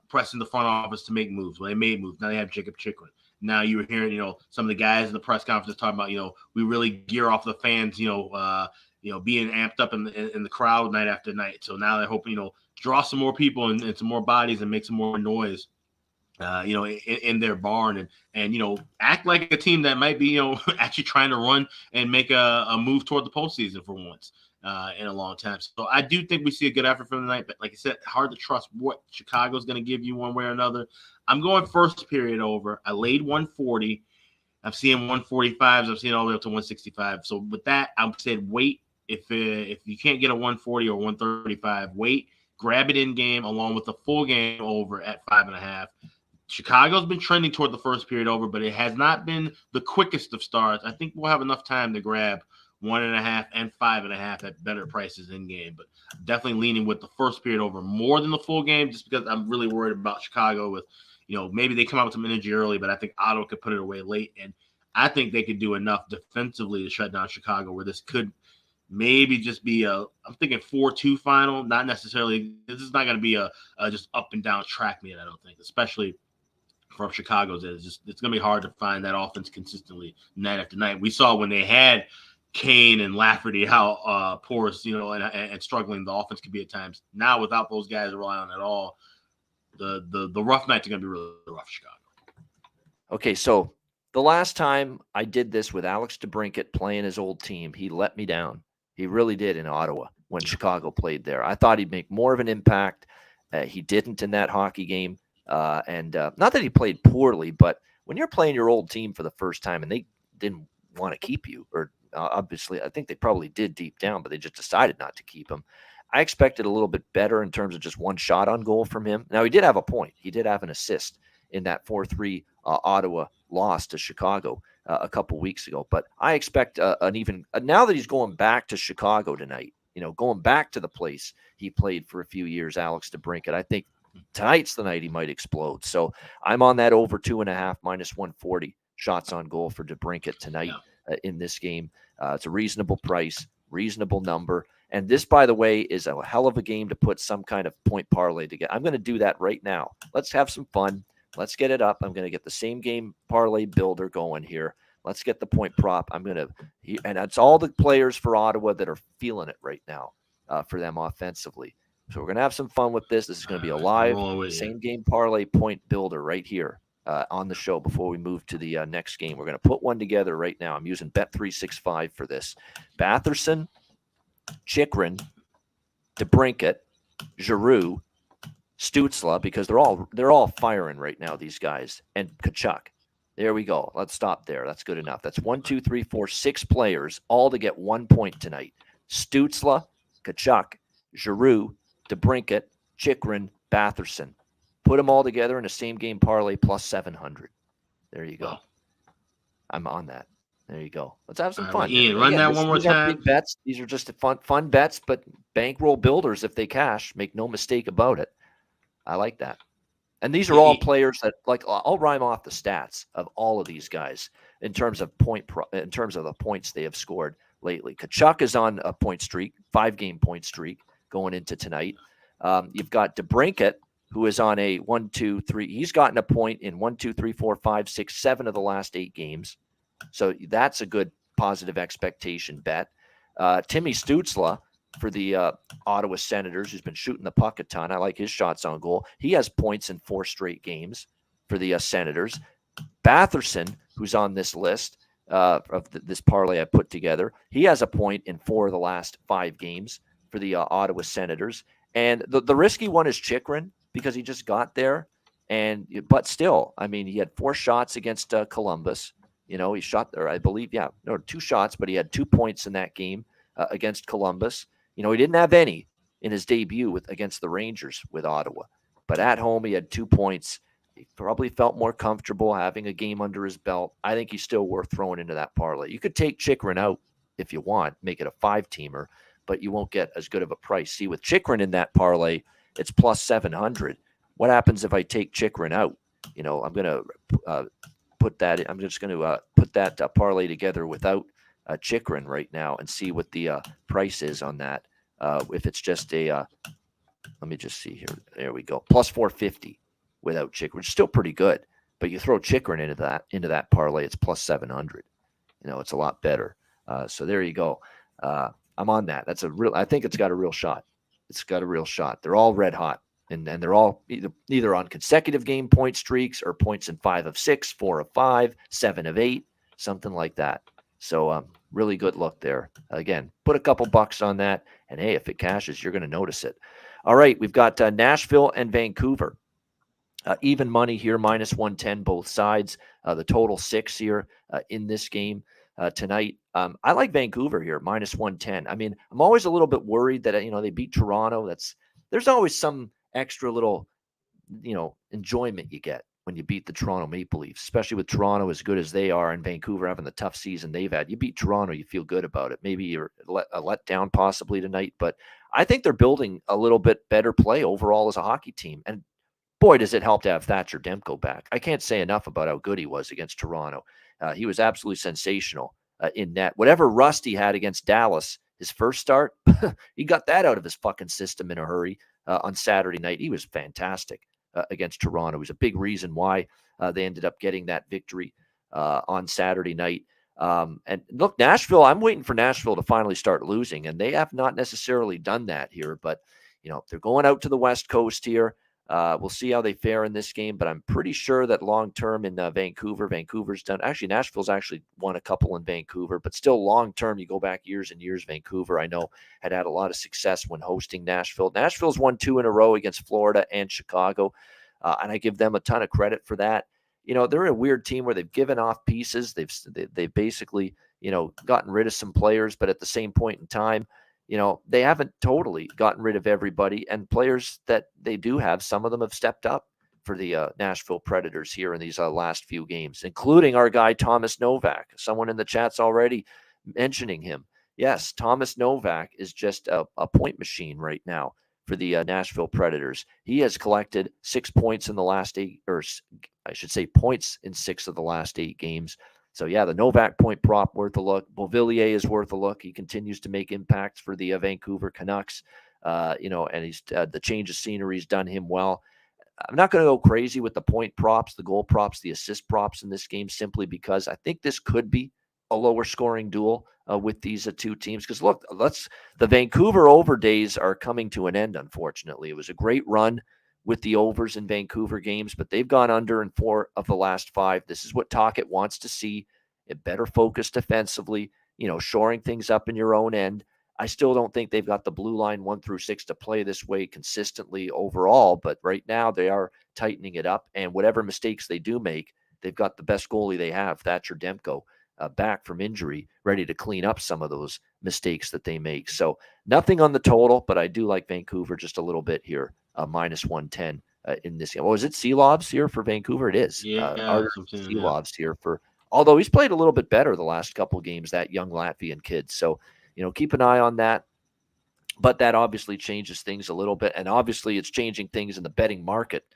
pressing the front office to make moves. Well, they made moves. Now they have Jacob Chikrin. Now you were hearing, some of the guys in the press conference talking about, we really gear off the fans, being amped up in the crowd night after night. So now they're hoping, draw some more people and some more bodies and make some more noise, in their barn and act like a team that might be, actually trying to run and make a move toward the postseason for once. In a long time. So I do think we see a good effort from the night, but like I said, hard to trust what Chicago's going to give you one way or another. I'm going first period over. I laid 140. I'm seeing 145s. I'm seeing all the way up to 165. So with that, I'm saying wait. If you can't get a 140 or 135, wait. Grab it in game along with the full game over at 5.5. Chicago's been trending toward the first period over, but it has not been the quickest of starts. I think we'll have enough time to grab 1.5 and 5.5 at better prices in game, but definitely leaning with the first period over more than the full game, just because I'm really worried about Chicago with, maybe they come out with some energy early, but I think Ottawa could put it away late. And I think they could do enough defensively to shut down Chicago where this could maybe just be I'm thinking 4-2 final. Not necessarily, this is not going to be a just up and down track meet, I don't think, especially from Chicago's. It's going to be hard to find that offense consistently night after night. We saw when they had Kane and Lafferty, how porous, and struggling the offense could be at times. Now, without those guys relying on at all, the rough nights are going to be really rough for Chicago. Okay, so the last time I did this with Alex DeBrincat playing his old team, he let me down. He really did in Ottawa when Chicago played there. I thought he'd make more of an impact. He didn't in that hockey game. And not that he played poorly, but when you're playing your old team for the first time and they didn't want to keep you, or obviously, I think they probably did deep down, but they just decided not to keep him. I expected a little bit better in terms of just one shot on goal from him. Now, he did have a point. He did have an assist in that 4-3 Ottawa loss to Chicago a couple weeks ago. But I expect now that he's going back to Chicago tonight, going back to the place he played for a few years, Alex DeBrincat, I think tonight's the night he might explode. So I'm on that over 2.5 minus 140 shots on goal for DeBrincat tonight. In this game. It's a reasonable price, reasonable number. And this, by the way, is a hell of a game to put some kind of point parlay together. I'm going to do that right now. Let's have some fun. Let's get it up. I'm going to get the same game parlay builder going here. Let's get the point prop. and it's all the players for Ottawa that are feeling it right now for them offensively. So we're going to have some fun with this. This is going to be a live same game parlay point builder right here. On the show before we move to the next game. We're going to put one together right now. I'm using Bet365 for this. Batherson, Chikrin, DeBrincat, Giroux, Stützle, because they're all firing right now, these guys, and Tkachuk. There we go. Let's stop there. That's good enough. That's 1, 2, 3, 4, 6 players, all to get 1 point tonight. Stützle, Tkachuk, Giroux, DeBrincat, Chikrin, Batherson. Put them all together in a same game parlay plus 700. There you go. Wow. I'm on that. There you go. Let's have some fun. Ian, run that one more time. Big bets. These are just fun bets, but bankroll builders if they cash. Make no mistake about it. I like that. And these are all players that, like, I'll rhyme off the stats of all of these guys in terms of in terms of the points they have scored lately. Tkachuk is on a point streak, 5-game point streak going into tonight. You've got DeBrincat, who is on a 1, 2, 3. He's gotten a point in 1, 2, 3, 4, 5, 6, 7 of the last 8 games. So that's a good positive expectation bet. Timmy Stützle for the Ottawa Senators, who's been shooting the puck a ton. I like his shots on goal. He has points in 4 straight games for the Senators. Batherson, who's on this list of this parlay I put together, he has a point in 4 of the last 5 games for the Ottawa Senators. And the risky one is Chychrun because he just got there. But still, I mean, he had 4 shots against Columbus. He shot there, I believe, 2 shots, but he had 2 points in that game against Columbus. He didn't have any in his debut against the Rangers with Ottawa. But at home, he had 2 points. He probably felt more comfortable having a game under his belt. I think he's still worth throwing into that parlay. You could take Chychrun out if you want, make it a 5-teamer, but you won't get as good of a price. See, with Chychrun in that parlay, it's plus 700. What happens if I take Chychrun out? I'm going to put that. I'm just going to put that parlay together without Chychrun right now and see what the price is on that. If it's just let me just see here. There we go. Plus 450 without Chychrun. Still pretty good, but you throw Chychrun into that parlay, it's plus 700. It's a lot better. So there you go. I'm on that. I think it's got a real shot. It's got a real shot. They're all red hot. And they're all either on consecutive game point streaks or points in 5 of 6, 4 of 5, 7 of 8, something like that. So really good look there. Again, put a couple bucks on that. And hey, if it cashes, you're going to notice it. All right, we've got Nashville and Vancouver. Even money here, minus 110 both sides. The total 6 here in this game tonight. I like Vancouver here, minus 110. I mean, I'm always a little bit worried that, they beat Toronto. There's always some extra little, enjoyment you get when you beat the Toronto Maple Leafs, especially with Toronto as good as they are and Vancouver having the tough season they've had. You beat Toronto, you feel good about it. Maybe you're a letdown possibly tonight, but I think they're building a little bit better play overall as a hockey team. And boy, does it help to have Thatcher Demko back. I can't say enough about how good he was against Toronto. He was absolutely sensational in net. Whatever rust he had against Dallas, his first start, he got that out of his fucking system in a hurry on Saturday night. He was fantastic against Toronto. It was a big reason why they ended up getting that victory on Saturday night. And look, Nashville, I'm waiting for Nashville to finally start losing, and they have not necessarily done that here. But, they're going out to the West Coast here. We'll see how they fare in this game, but I'm pretty sure that long-term in Vancouver's done. Actually, Nashville's actually won a couple in Vancouver, but still long-term, you go back years and years, Vancouver, I know, had a lot of success when hosting Nashville. Nashville's won 2 in a row against Florida and Chicago, and I give them a ton of credit for that. They're a weird team where they've given off pieces. They've basically, gotten rid of some players, but at the same point in time, they haven't totally gotten rid of everybody, and players that they do have, some of them have stepped up for the Nashville Predators here in these last few games, including our guy, Thomas Novak. Someone in the chat's already mentioning him. Yes, Thomas Novak is just a point machine right now for the Nashville Predators. He has collected 6 points in the last 8, or I should say points in 6 of the last 8 games. So, yeah, the Novak point prop worth a look. Beauvillier is worth a look. He continues to make impacts for the Vancouver Canucks, and he's the change of scenery has done him well. I'm not going to go crazy with the point props, the goal props, the assist props in this game, simply because I think this could be a lower scoring duel with these 2 teams. Because, look, the Vancouver over days are coming to an end, unfortunately. It was a great run with the overs in Vancouver games, but they've gone under in 4 of the last 5. This is what Tocchet wants to see. It better focus defensively, shoring things up in your own end. I still don't think they've got the blue line 1 through 6 to play this way consistently overall, but right now they are tightening it up, and whatever mistakes they do make, they've got the best goalie they have, Thatcher Demko, back from injury, ready to clean up some of those mistakes that they make. So nothing on the total, but I do like Vancouver just a little bit here. Minus 110 in this game. Oh, is it Seelovs here for Vancouver? It is. Yeah, Seelovs here although he's played a little bit better the last couple of games, that young Latvian kid. So, keep an eye on that. But that obviously changes things a little bit. And obviously it's changing things in the betting market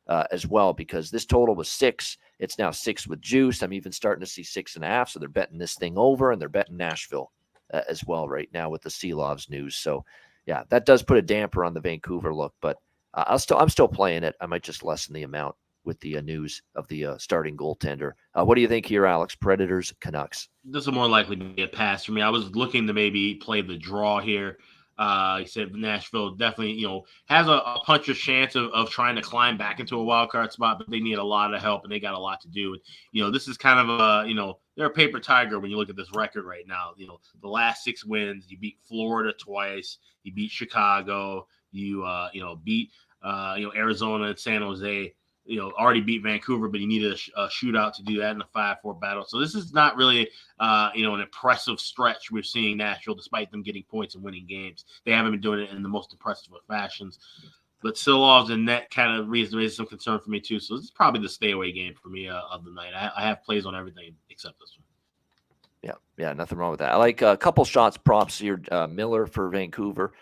as well, because this total was 6. It's now 6 with juice. I'm even starting to see 6.5. So they're betting this thing over, and they're betting Nashville as well right now with the Seelovs news. So, yeah, that does put a damper on the Vancouver look, but I'm still playing it. I might just lessen the amount with the news of the starting goaltender. What do you think here, Alex? Predators, Canucks? This is more likely to be a pass for me. I was looking to maybe play the draw here. He said Nashville definitely, has a puncher's chance of trying to climb back into a wild card spot, but they need a lot of help, and they got a lot to do. This is kind of they're a paper tiger when you look at this record right now. The last 6 wins, you beat Florida twice, you beat Chicago, You beat Arizona and San Jose. Already beat Vancouver, but you needed a shootout to do that in a 5-4 battle. So this is not really, an impressive stretch we're seeing Nashville, despite them getting points and winning games. They haven't been doing it in the most impressive of fashions. But Silovs and net kind of raises some concern for me too. So this is probably the stay away game for me of the night. I have plays on everything except this one. Yeah, nothing wrong with that. I like a couple shots props here. Miller for Vancouver.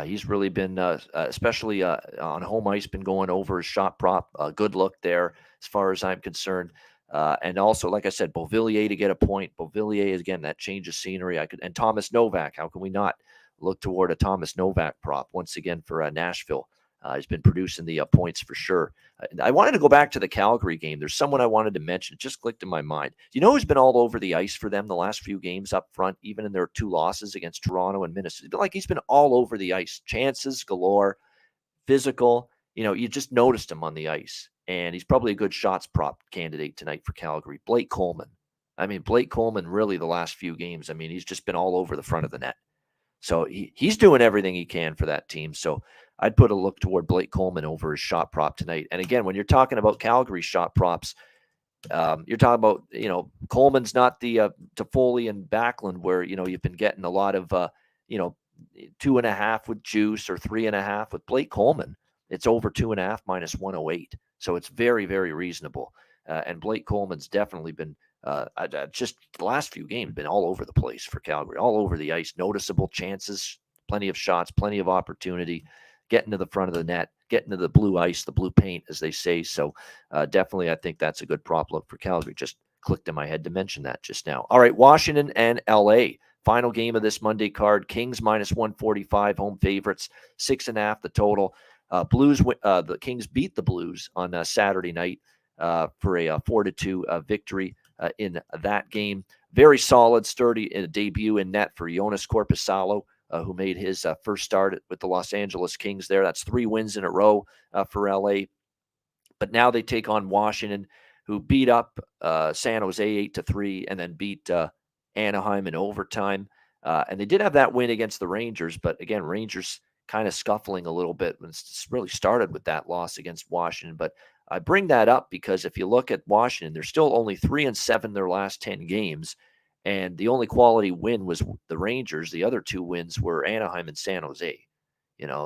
He's really been, especially on home ice, been going over his shot prop. Good look there as far as I'm concerned. And also, like I said, Beauvillier to get a point. Beauvillier is, again, that change of scenery. And Thomas Novak. How can we not look toward a Thomas Novak prop once again for Nashville? He's been producing the points for sure. I wanted to go back to the Calgary game. There's someone I wanted to mention. It just clicked in my mind. You know who's been all over the ice for them the last few games up front, even in their 2 losses against Toronto and Minnesota? Like, he's been all over the ice. Chances galore, physical. You just noticed him on the ice. And he's probably a good shots prop candidate tonight for Calgary. Blake Coleman. Blake Coleman really the last few games. He's just been all over the front of the net. So he's doing everything he can for that team. So I'd put a look toward Blake Coleman over his shot prop tonight. And again, when you're talking about Calgary shot props, you're talking about, Coleman's not the Toffoli and Backlund where, you've been getting a lot of, 2.5 with juice or 3.5 with Blake Coleman. It's over 2.5 minus 108. So it's very, very reasonable. And Blake Coleman's definitely been, just the last few games, been all over the place for Calgary, all over the ice, noticeable chances, plenty of shots, plenty of opportunity, getting to the front of the net, getting to the blue ice, the blue paint, as they say. So definitely, I think that's a good prop look for Calgary. Just clicked in my head to mention that just now. All right, Washington and LA. Final game of this Monday card. Kings minus 145, home favorites, 6.5 the total. The Kings beat the Blues on Saturday night for a 4-2 victory in that game. Very solid, sturdy debut in net for Jonas Korpisalo, who made his first start with the Los Angeles Kings there. That's 3 wins in a row for LA. But now they take on Washington, who beat up San Jose 8-3 and then beat Anaheim in overtime. And they did have that win against the Rangers, but again, Rangers kind of scuffling a little bit. It's really started with that loss against Washington. But I bring that up because if you look at Washington, they're still only 3-7 their last 10 games. And the only quality win was the Rangers. The other 2 wins were Anaheim and San Jose.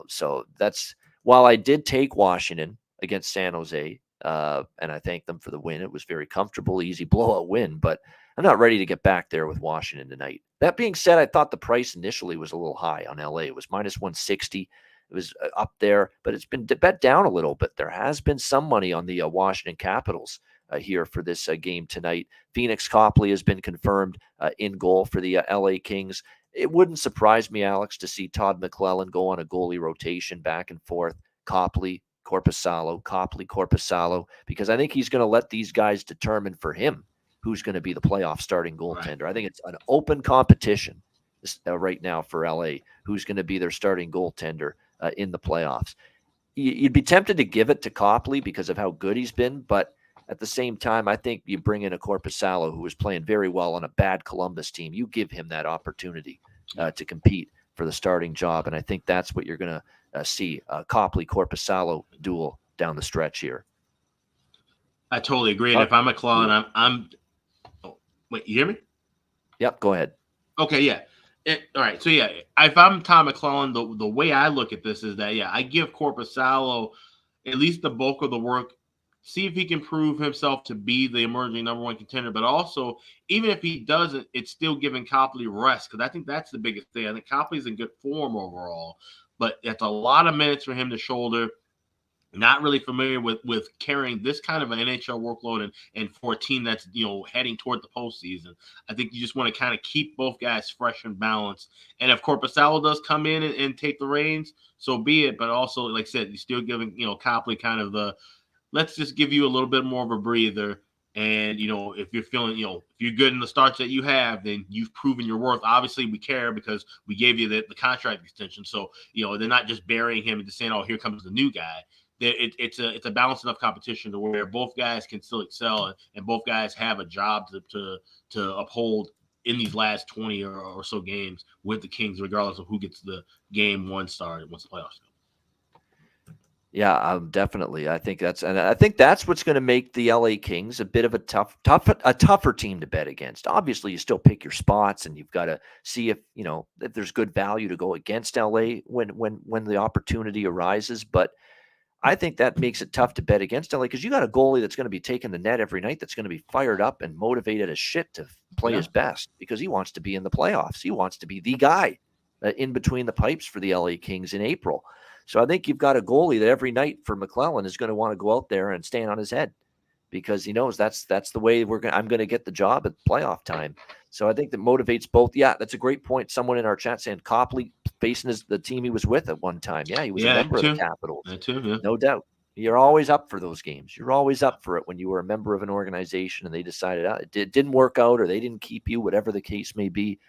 So that's, while I did take Washington against San Jose, and I thank them for the win. It was very comfortable, easy blowout win, but I'm not ready to get back there with Washington tonight. That being said, I thought the price initially was a little high on LA. It was minus 160. It was up there, but it's been bet down a little bit. There has been some money on the Washington Capitals here for this game tonight. Phoenix Copley has been confirmed in goal for the LA Kings. It wouldn't surprise me, Alex, to see Todd McClellan go on a goalie rotation back and forth. Copley, Korpisalo, because I think he's going to let these guys determine for him who's going to be the playoff starting goaltender. Right. I think it's an open competition right now for LA, who's going to be their starting goaltender in the playoffs. You'd be tempted to give it to Copley because of how good he's been, but at the same time, I think you bring in a Korpisalo who was playing very well on a bad Columbus team. You give him that opportunity to compete for the starting job, and I think that's what you're going to see a Copley-Korpisalo duel down the stretch here. I totally agree. And if I'm McClellan, I'm oh, wait, you hear me? Yep, go ahead. Okay, yeah. All right, so yeah, if I'm Tom McClellan, the way I look at this is that, I give Korpisalo at least the bulk of the work, see if he can prove himself to be the emerging number 1 contender, but also, even if he doesn't, it's still giving Copley rest, because I think that's the biggest thing. I think Copley's in good form overall, but it's a lot of minutes for him to shoulder. Not really familiar with carrying this kind of an NHL workload and for a team that's heading toward the postseason. I think you just want to kind of keep both guys fresh and balanced. And if Korpisalo does come in and take the reins, so be it. But also, like I said, you're still giving Copley kind of the, let's just give you a little bit more of a breather. And if you're feeling if you're good in the starts that you have, then you've proven your worth. Obviously, we care because we gave you the contract extension. So they're not just burying him and just saying, oh, here comes the new guy. It's a balanced enough competition to where both guys can still excel and both guys have a job to uphold in these last 20 or so games with the Kings, regardless of who gets the game 1 started once the playoffs go. Yeah, definitely. I think that's what's going to make the LA Kings a bit of a tougher team to bet against. Obviously, you still pick your spots, and you've got to see if if there's good value to go against LA when the opportunity arises. But I think that makes it tough to bet against LA because you got a goalie that's going to be taking the net every night, that's going to be fired up and motivated as shit to play his best because he wants to be in the playoffs. He wants to be the guy in between the pipes for the LA Kings in April. So I think you've got a goalie that every night for McClellan is going to want to go out there and stand on his head because he knows that's the way I'm going to get the job at playoff time. So I think that motivates both. Yeah, that's a great point. Someone in our chat saying Copley facing the team he was with at one time. Yeah, he was a member of the Capitals. That too, yeah. No doubt. You're always up for those games. You're always up for it when you were a member of an organization and they decided it didn't work out or they didn't keep you, whatever the case may be.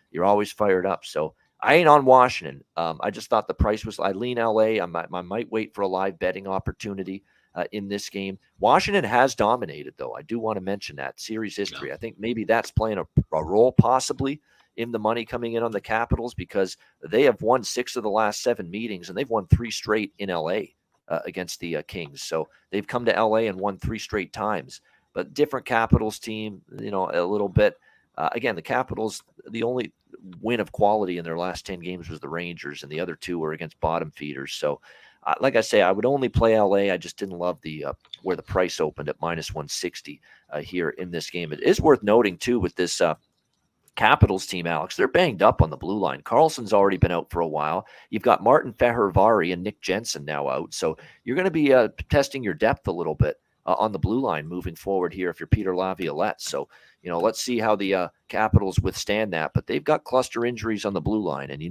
You're always fired up. So I ain't on Washington. I just thought the price was. I lean LA. I might wait for a live betting opportunity in this game. Washington has dominated, though. I do want to mention that series history. I think maybe that's playing a role possibly in the money coming in on the Capitals because they have won 6 of the last 7 meetings and they've won 3 straight in LA against the Kings. So they've come to LA and won 3 straight times. But different Capitals team, a little bit. Again, the Capitals, the only win of quality in their last 10 games was the Rangers, and the other 2 were against bottom feeders. So, like I say, I would only play LA. I just didn't love the where the price opened at -160 here in this game. It is worth noting, too, with this Capitals team, Alex, they're banged up on the blue line. Carlson's already been out for a while. You've got Martin Fehervari and Nick Jensen now out. So you're going to be testing your depth a little bit on the blue line moving forward here if you're Peter Laviolette. So, let's see how the Capitals withstand that. But they've got cluster injuries on the blue line. And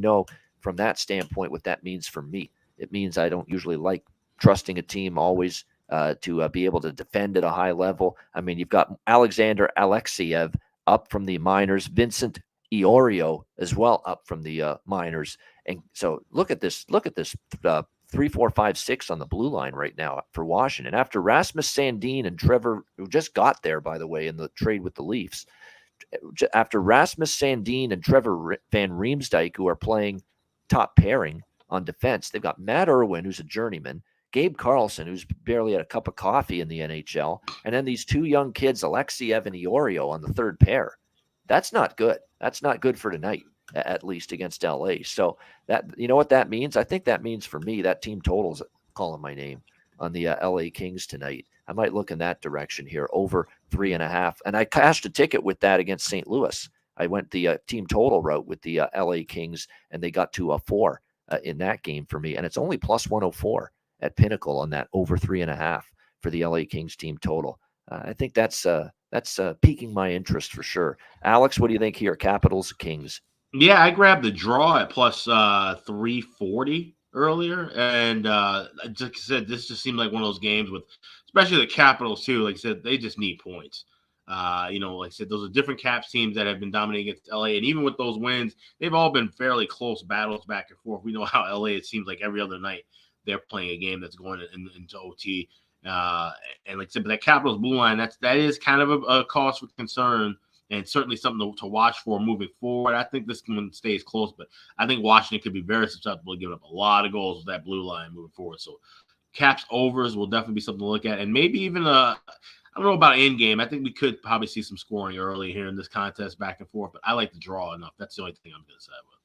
from that standpoint, what that means for me, it means I don't usually like trusting a team always to be able to defend at a high level. I mean, you've got Alexander Alexeyev up from the minors, Vincent Iorio as well up from the minors. And so look at this 3, 4, 5, 6 on the blue line right now for Washington. After Rasmus Sandin and Trevor, who just got there, by the way, in the trade with the Leafs, after Rasmus Sandin and Trevor Van Riemsdyk, who are playing top pairing on defense, they've got Matt Irwin, who's a journeyman, Gabe Carlson, who's barely had a cup of coffee in the NHL, and then these 2 young kids, Alexeyev and Iorio, on the third pair. That's not good. That's not good for tonight, at least against LA. So that, what that means? I think that means for me, that team total's calling my name on the LA Kings tonight. I might look in that direction here, over 3.5. And I cashed a ticket with that against St. Louis. I went the team total route with the LA Kings, and they got to a 4 in that game for me. And it's only +104 at Pinnacle on that over 3.5 for the LA Kings team total. I think that's piquing my interest for sure. Alex, what do you think here? Capitals, Kings. Yeah, I grabbed the draw at +340 earlier, and like I said, this just seemed like one of those games with, especially the Capitals too. Like I said, they just need points. Like I said, those are different Caps teams that have been dominating against LA, and even with those wins, they've all been fairly close battles back and forth. We know how LA, it seems like every other night they're playing a game that's going into OT. And like I said, but that Capitals blue line, that is kind of a cause for concern, and certainly something to watch for moving forward. I think this one stays close, but I think Washington could be very susceptible to giving up a lot of goals with that blue line moving forward. So Caps overs will definitely be something to look at, and maybe even I don't know about in game. I think we could probably see some scoring early here in this contest, back and forth. But I like the draw enough. That's the only thing I'm going to side with.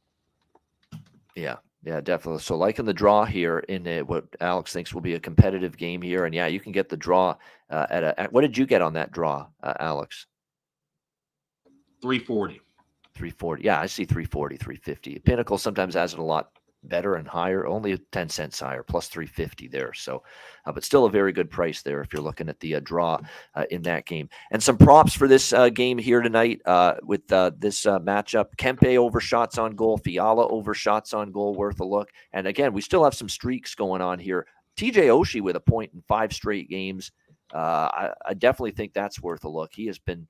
Yeah, definitely. So liking the draw here in what Alex thinks will be a competitive game here. And yeah, you can get the draw what did you get on that draw, Alex? 340. 340. Yeah, I see 340, 350. Pinnacle sometimes has it a lot better and higher, only 10 cents higher, +350 there. So, but still a very good price there if you're looking at the draw in that game. And some props for this game here tonight with this matchup. Kempe over shots on goal, Fiala over shots on goal, worth a look. And again, we still have some streaks going on here. TJ Oshie with a point in 5 straight games. I definitely think that's worth a look. He has been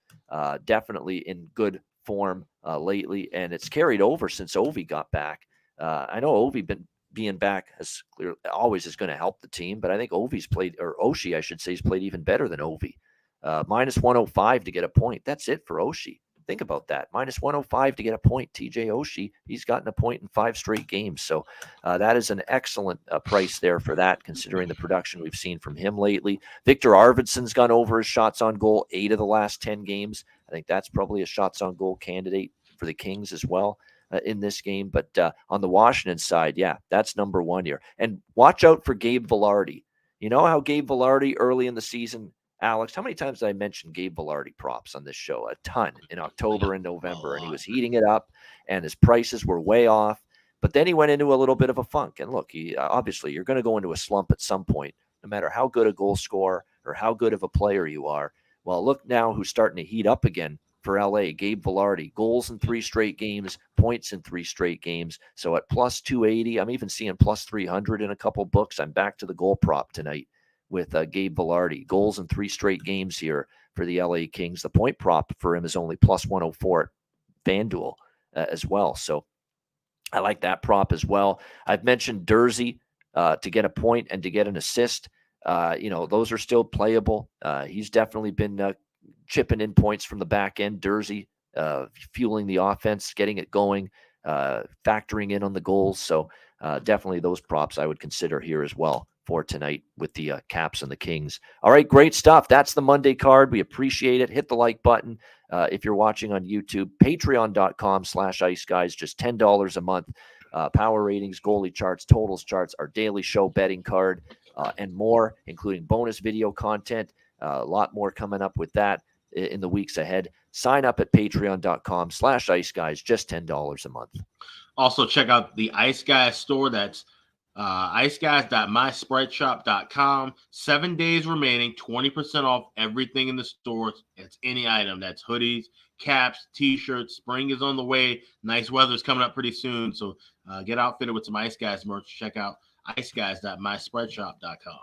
definitely in good form lately, and it's carried over since Ovi got back. I know Ovi being back has clearly always is going to help the team, but I think Ovi's played, or Oshie, I should say, has played even better than Ovi. -105 to get a point. That's it for Oshie. Think about that. Minus 105 to get a point. TJ Oshie, he's gotten a point in 5 straight games. So that is an excellent price there for that, considering the production we've seen from him lately. Victor Arvidsson's gone over his shots on goal 8 of the last 10 games. I think that's probably a shots on goal candidate for the Kings as well in this game. But on the Washington side, yeah, that's number 1 here. And watch out for Gabe Vilardi. You know how Gabe Vilardi early in the season, Alex, how many times did I mention Gabe Vilardi props on this show? A ton in October and November, and he was heating it up, and his prices were way off. But then he went into a little bit of a funk. And look, he obviously you're going to go into a slump at some point, no matter how good a goal scorer or how good of a player you are. Well, look now who's starting to heat up again for LA, Gabe Vilardi. Goals in 3 straight games, points in 3 straight games. So at plus 280, I'm even seeing plus 300 in a couple books. I'm back to the goal prop tonight with Gabe Vilardi. Goals in 3 straight games here for the LA Kings. The point prop for him is only plus 104 at FanDuel as well. So I like that prop as well. I've mentioned Durzi to get a point and to get an assist. Those are still playable. He's definitely been chipping in points from the back end. Durzi fueling the offense, getting it going, factoring in on the goals. So definitely those props I would consider here as well for tonight with the Caps and the Kings. All right, great stuff. That's the Monday card. We appreciate it. Hit the like button if you're watching on YouTube. Patreon.com/Ice Guys, just $10 a month. Power ratings, goalie charts, totals charts, our daily show betting card, and more, including bonus video content. A lot more coming up with that in the weeks ahead. Sign up at patreon.com/Ice Guys, just $10 a month. Also, check out the Ice Guys store. That's iceguys.myspreadshop.com. 7 days remaining, 20% off everything in the store. It's any item. That's hoodies, caps, t-shirts. Spring is on the way. Nice weather is coming up pretty soon. So get outfitted with some Ice Guys merch. Check out iceguys.myspreadshop.com.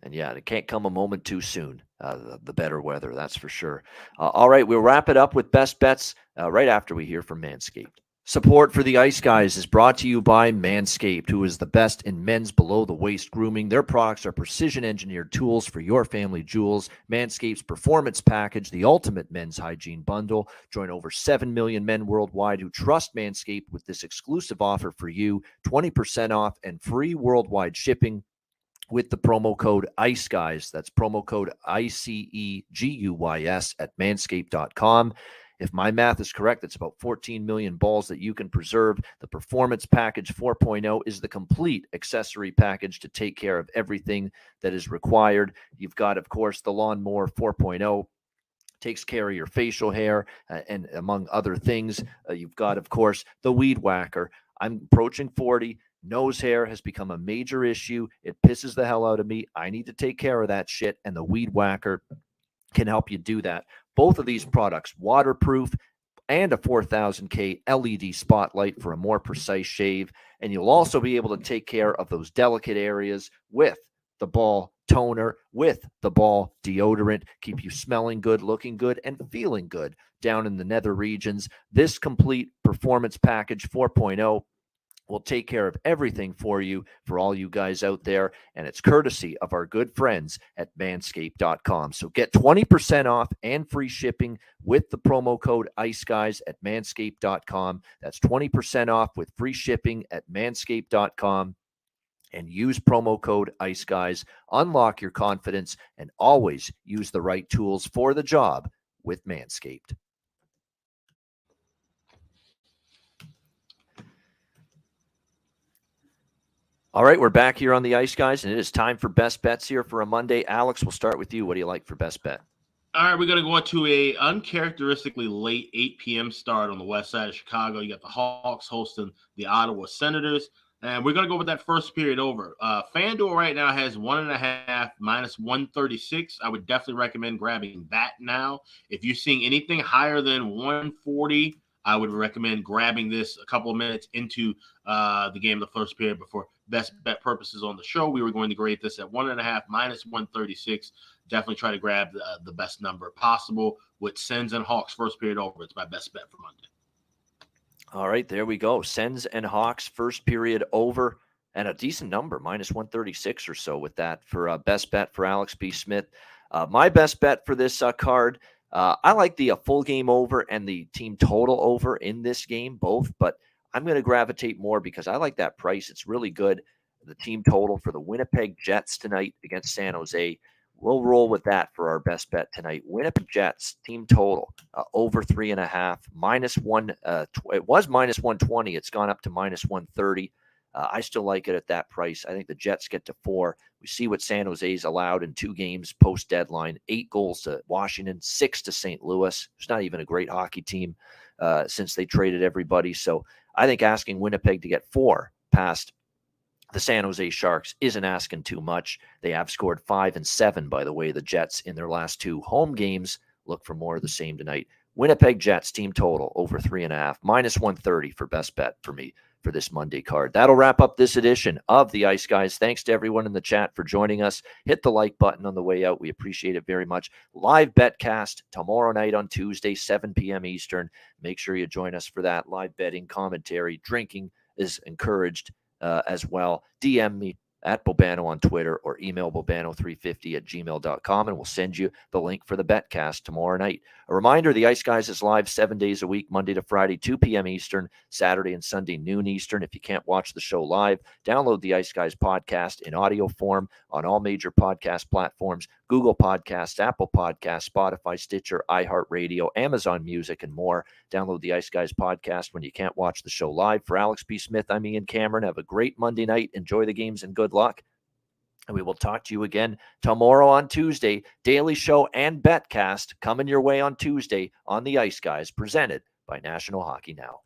And yeah, it can't come a moment too soon, the better weather, that's for sure. All right, we'll wrap it up with best bets right after we hear from Manscaped. Support for the Ice Guys is brought to you by Manscaped, who is the best in men's below-the-waist grooming. Their products are precision-engineered tools for your family jewels. Manscaped's Performance Package, the ultimate men's hygiene bundle. Join over 7 million men worldwide who trust Manscaped with this exclusive offer for you, 20% off and free worldwide shipping with the promo code ICE Guys. That's promo code ICEGUYS at manscaped.com. If my math is correct, it's about 14 million balls that you can preserve. The Performance Package 4.0 is the complete accessory package to take care of everything that is required. You've got, of course, the Lawnmower 4.0. Takes care of your facial hair and among other things. You've got, of course, the Weed Whacker. I'm approaching 40. Nose hair has become a major issue. It pisses the hell out of me. I need to take care of that shit, and the Weed Whacker can help you do that. Both of these products, waterproof and a 4000K LED spotlight for a more precise shave. And you'll also be able to take care of those delicate areas with the ball toner, with the ball deodorant, keep you smelling good, looking good, and feeling good down in the nether regions. This complete Performance Package 4.0 will take care of everything for you, for all you guys out there, and it's courtesy of our good friends at manscaped.com. So get 20% off and free shipping with the promo code ICEGUYS at manscaped.com. That's 20% off with free shipping at manscaped.com. And use promo code ICEGUYS. Unlock your confidence and always use the right tools for the job with Manscaped. All right, we're back here on the Ice Guys, and it is time for best bets here for a Monday. Alex, we'll start with you. What do you like for best bet? All right, we're going to go into a uncharacteristically late 8 p.m. start on the west side of Chicago. You got the Hawks hosting the Ottawa Senators, and we're going to go with that first period over. FanDuel right now has 1.5 minus 136. I would definitely recommend grabbing that now. If you're seeing anything higher than 140, I would recommend grabbing this a couple of minutes into the game, the first period, before best bet purposes on the show. We were going to grade this at 1.5 minus 136. Definitely try to grab the best number possible with Sens and Hawks first period over. It's my best bet for Monday. All right, there we go. Sens and Hawks first period over, and a decent number, minus 136 or so with that for best bet for Alex B. Smith. My best bet for this card, I like the full game over and the team total over in this game, both, but I'm going to gravitate more because I like that price. It's really good. The team total for the Winnipeg Jets tonight against San Jose. We'll roll with that for our best bet tonight. Winnipeg Jets team total over 3.5, -1. It was -120. It's gone up to -130. I still like it at that price. I think the Jets get to 4. We see what San Jose's allowed in 2 games post deadline: 8 goals to Washington, 6 to St. Louis. It's not even a great hockey team since they traded everybody. So I think asking Winnipeg to get 4 past the San Jose Sharks isn't asking too much. They have scored 5 and 7, by the way, the Jets in their last 2 home games. Look for more of the same tonight. Winnipeg Jets team total over 3.5, -130 for best bet for me for this Monday card. That'll wrap up this edition of the Ice Guys. Thanks to everyone in the chat for joining us. Hit the like button on the way out. We appreciate it very much. Live betcast tomorrow night on Tuesday, 7 p.m. Eastern. Make sure you join us for that. Live betting, commentary, drinking is encouraged as well. DM me at Bobano on Twitter or email bobano350@gmail.com, and we'll send you the link for the betcast tomorrow night. A reminder, the Ice Guys is live 7 days a week, Monday to Friday, 2 p.m. Eastern, Saturday and Sunday, noon Eastern. If you can't watch the show live, download the Ice Guys podcast in audio form on all major podcast platforms: Google Podcasts, Apple Podcasts, Spotify, Stitcher, iHeartRadio, Amazon Music, and more. Download the Ice Guys podcast when you can't watch the show live. For Alex P. Smith, I'm Ian Cameron. Have a great Monday night. Enjoy the games and good luck. And we will talk to you again tomorrow on Tuesday. Daily show and betcast coming your way on Tuesday on the Ice Guys, presented by National Hockey Now.